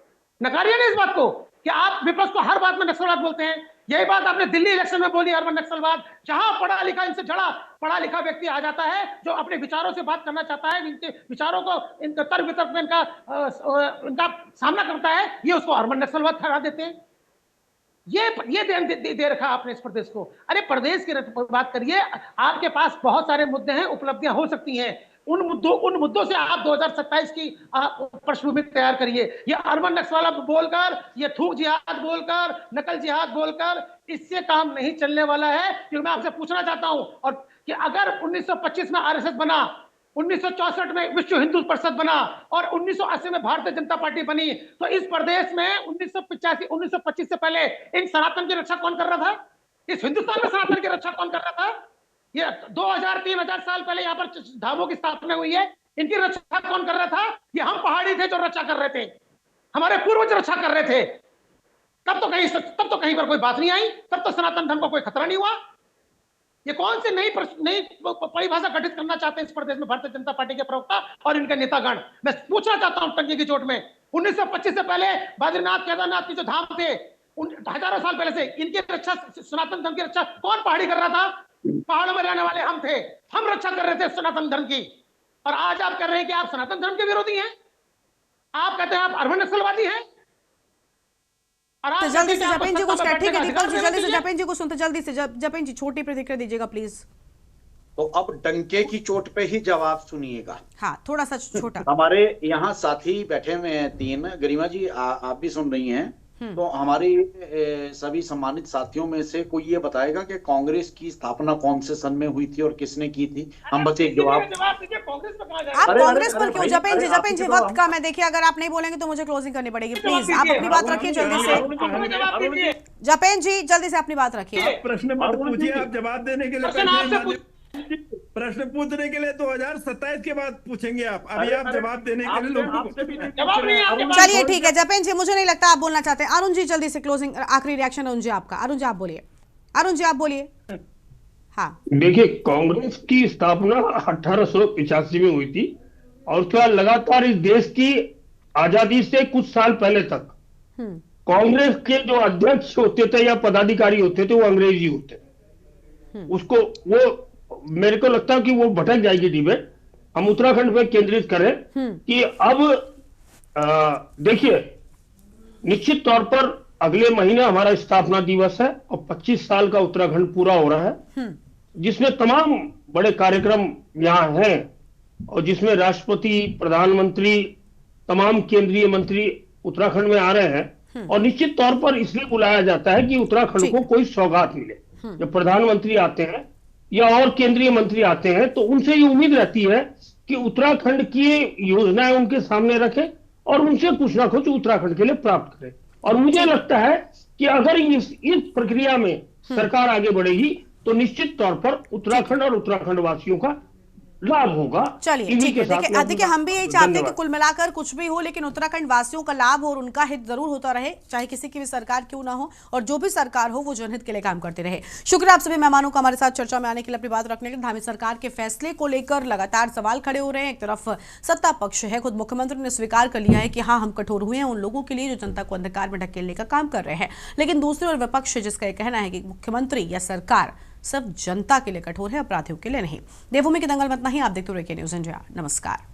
Speaker 11: नकारिए नहीं इस बात को कि आप विपक्ष को हर बात में नक्सलवाद बोलते हैं। यही बात आपने दिल्ली इलेक्शन में बोली, अर्बन नक्सलवाद। जहां पढ़ा लिखा, इनसे जड़ा पढ़ा लिखा व्यक्ति आ जाता है जो अपने विचारों से बात करना चाहता है, इनके विचारों को, इनका तर्क वितर्क में इनका सामना करता है, ये उसको अर्बन नक्सलवाद ठहरा देते हैं। ये दे रखा आपने इस प्रदेश को। अरे प्रदेश की बात करिए, आपके पास बहुत सारे मुद्दे हैं, उपलब्धियां हो सकती हैं, उन मुद्दों से आप 2027 की पृष्ठभूमि तैयार करिए। ये अर्बन नक्सवाला बोलकर, ये थूक जिहाद बोलकर, नकल जिहाद बोलकर इससे काम नहीं चलने वाला है। क्योंकि मैं आपसे पूछना चाहता हूं और कि अगर 1925 में आरएसएस बना, 1964 में विश्व हिंदू परिषद बना और 1980 में भारतीय जनता पार्टी बनी, तो इस प्रदेश में 1925 से पहले इन सनातन की रक्षा कौन कर रहा था? इस हिंदुस्तान में सनातन की रक्षा कौन कर रहा था? ये 2000-3000 साल पहले यहाँ पर धामों की स्थापना हुई है, इनकी रक्षा कौन कर रहा था? ये हम पहाड़ी थे जो रक्षा कर रहे थे, हमारे पूर्वज रक्षा कर रहे थे। तब तो कहीं पर कोई बात नहीं आई, तब तो सनातन धर्म को कोई खतरा नहीं हुआ। ये कौन सी नई परिभाषा गठित करना चाहते हैं इस प्रदेश में भारतीय जनता पार्टी के प्रवक्ता और इनके नेतागण? मैं पूछना चाहता हूं टंकी की चोट में, 1925 से पहले बद्रीनाथ केदारनाथ की जो धाम थे, हजारों साल पहले से इनकी रक्षा, सनातन धर्म की रक्षा कौन पहाड़ी कर रहा था? पहाड़ों में रहने वाले हम थे, हम रक्षा कर रहे थे सनातन धर्म की। और आज आप कह रहे हैं कि आप सनातन धर्म के विरोधी हैं, आप कहते हैं आप अर्बन नक्सलवादी हैं।
Speaker 1: तो जल्दी से जपेन जी कुछ कह, ठीक है दीपक जी, जल्दी से जपेन जी को सुनते, जल्दी से जपेन जी छोटी प्रतिक्रिया दीजिएगा प्लीज।
Speaker 9: तो अब डंके की चोट पे ही जवाब सुनिएगा।
Speaker 1: हाँ, थोड़ा सा छोटा।
Speaker 9: हमारे यहाँ साथी बैठे हुए हैं 3, गरिमा जी आप भी सुन रही हैं, तो हमारे सभी सम्मानित साथियों में से कोई ये बताएगा कि कांग्रेस की स्थापना कौन से सन में हुई थी और किसने की थी? हम बस एक जवाब।
Speaker 1: आप कांग्रेस पर क्यों? जपेन जी वक्त कम है, देखिए अगर आप नहीं बोलेंगे तो मुझे क्लोजिंग करनी पड़ेगी। प्लीज आप अपनी बात रखिए जल्दी से। जपेन जी जल्दी से अपनी बात रखिए।
Speaker 14: प्रश्न मत पूछिए, आप जवाब देने के लिए प्रश्न पूछने के लिए 2027 के बाद पूछेंगे आप, अभी आप जवाब देने के लिए लोगों।
Speaker 1: चलिए ठीक है जपेन जी, मुझे नहीं लगता आप बोलना चाहते हैं। अरुण जी जल्दी से क्लोजिंग, आखिरी रिएक्शन अरुण जी आपका। अरुण जी आप बोलिए, अरुण जी आप बोलिए। हाँ
Speaker 12: देखिए, कांग्रेस की स्थापना 1885 में हुई थी और क्या लगातार इस देश की आजादी से कुछ साल पहले तक कांग्रेस के जो अध्यक्ष होते थे या पदाधिकारी होते थे वो अंग्रेजी होते। उसको वो मेरे को लगता है कि वो भटक जाएगी डिबेट। हम उत्तराखंड पे केंद्रित करें कि अब देखिए, निश्चित तौर पर अगले महीने हमारा स्थापना दिवस है और 25 साल का उत्तराखंड पूरा हो रहा है, जिसमें तमाम बड़े कार्यक्रम यहाँ हैं और जिसमें राष्ट्रपति, प्रधानमंत्री, तमाम केंद्रीय मंत्री उत्तराखंड में आ रहे हैं। और निश्चित तौर पर इसलिए बुलाया जाता है कि उत्तराखंड को कोई सौगात मिले। जब प्रधानमंत्री आते हैं या और केंद्रीय मंत्री आते हैं तो उनसे ये उम्मीद रहती है कि उत्तराखंड की योजनाएं उनके सामने रखें और उनसे कुछ ना कुछ उत्तराखंड के लिए प्राप्त करें। और मुझे लगता है कि अगर इस प्रक्रिया में सरकार आगे बढ़ेगी तो निश्चित तौर पर उत्तराखंड और उत्तराखंड वासियों का लाभ होगा।
Speaker 1: चलिए ठीक है, देखिए हम भी यही चाहते हैं कि कुल मिलाकर कुछ भी हो लेकिन उत्तराखंड वासियों का लाभ और उनका हित जरूर होता रहे, चाहे किसी की भी सरकार क्यों ना हो, और जो भी सरकार हो वो जनहित के लिए काम करते रहे। शुक्रिया आप सभी मेहमानों का हमारे साथ चर्चा में आने के लिए, अपनी बात रखने के लिए। धामी सरकार के फैसले को लेकर लगातार सवाल खड़े हो रहे हैं। एक तरफ सत्ता पक्ष है, खुद मुख्यमंत्री ने स्वीकार कर लिया है कि हाँ हम कठोर हुए हैं उन लोगों के लिए जो जनता को अंधकार में ढकेलने का काम कर रहे हैं, लेकिन दूसरी ओर विपक्ष जिसका यह कहना है कि मुख्यमंत्री या सरकार सब जनता के लिए कठोर है, अपराधियों के लिए नहीं। देवभूमि के दंगल में इतना ही। आप देखते रहिए न्यूज़ इंडिया। नमस्कार।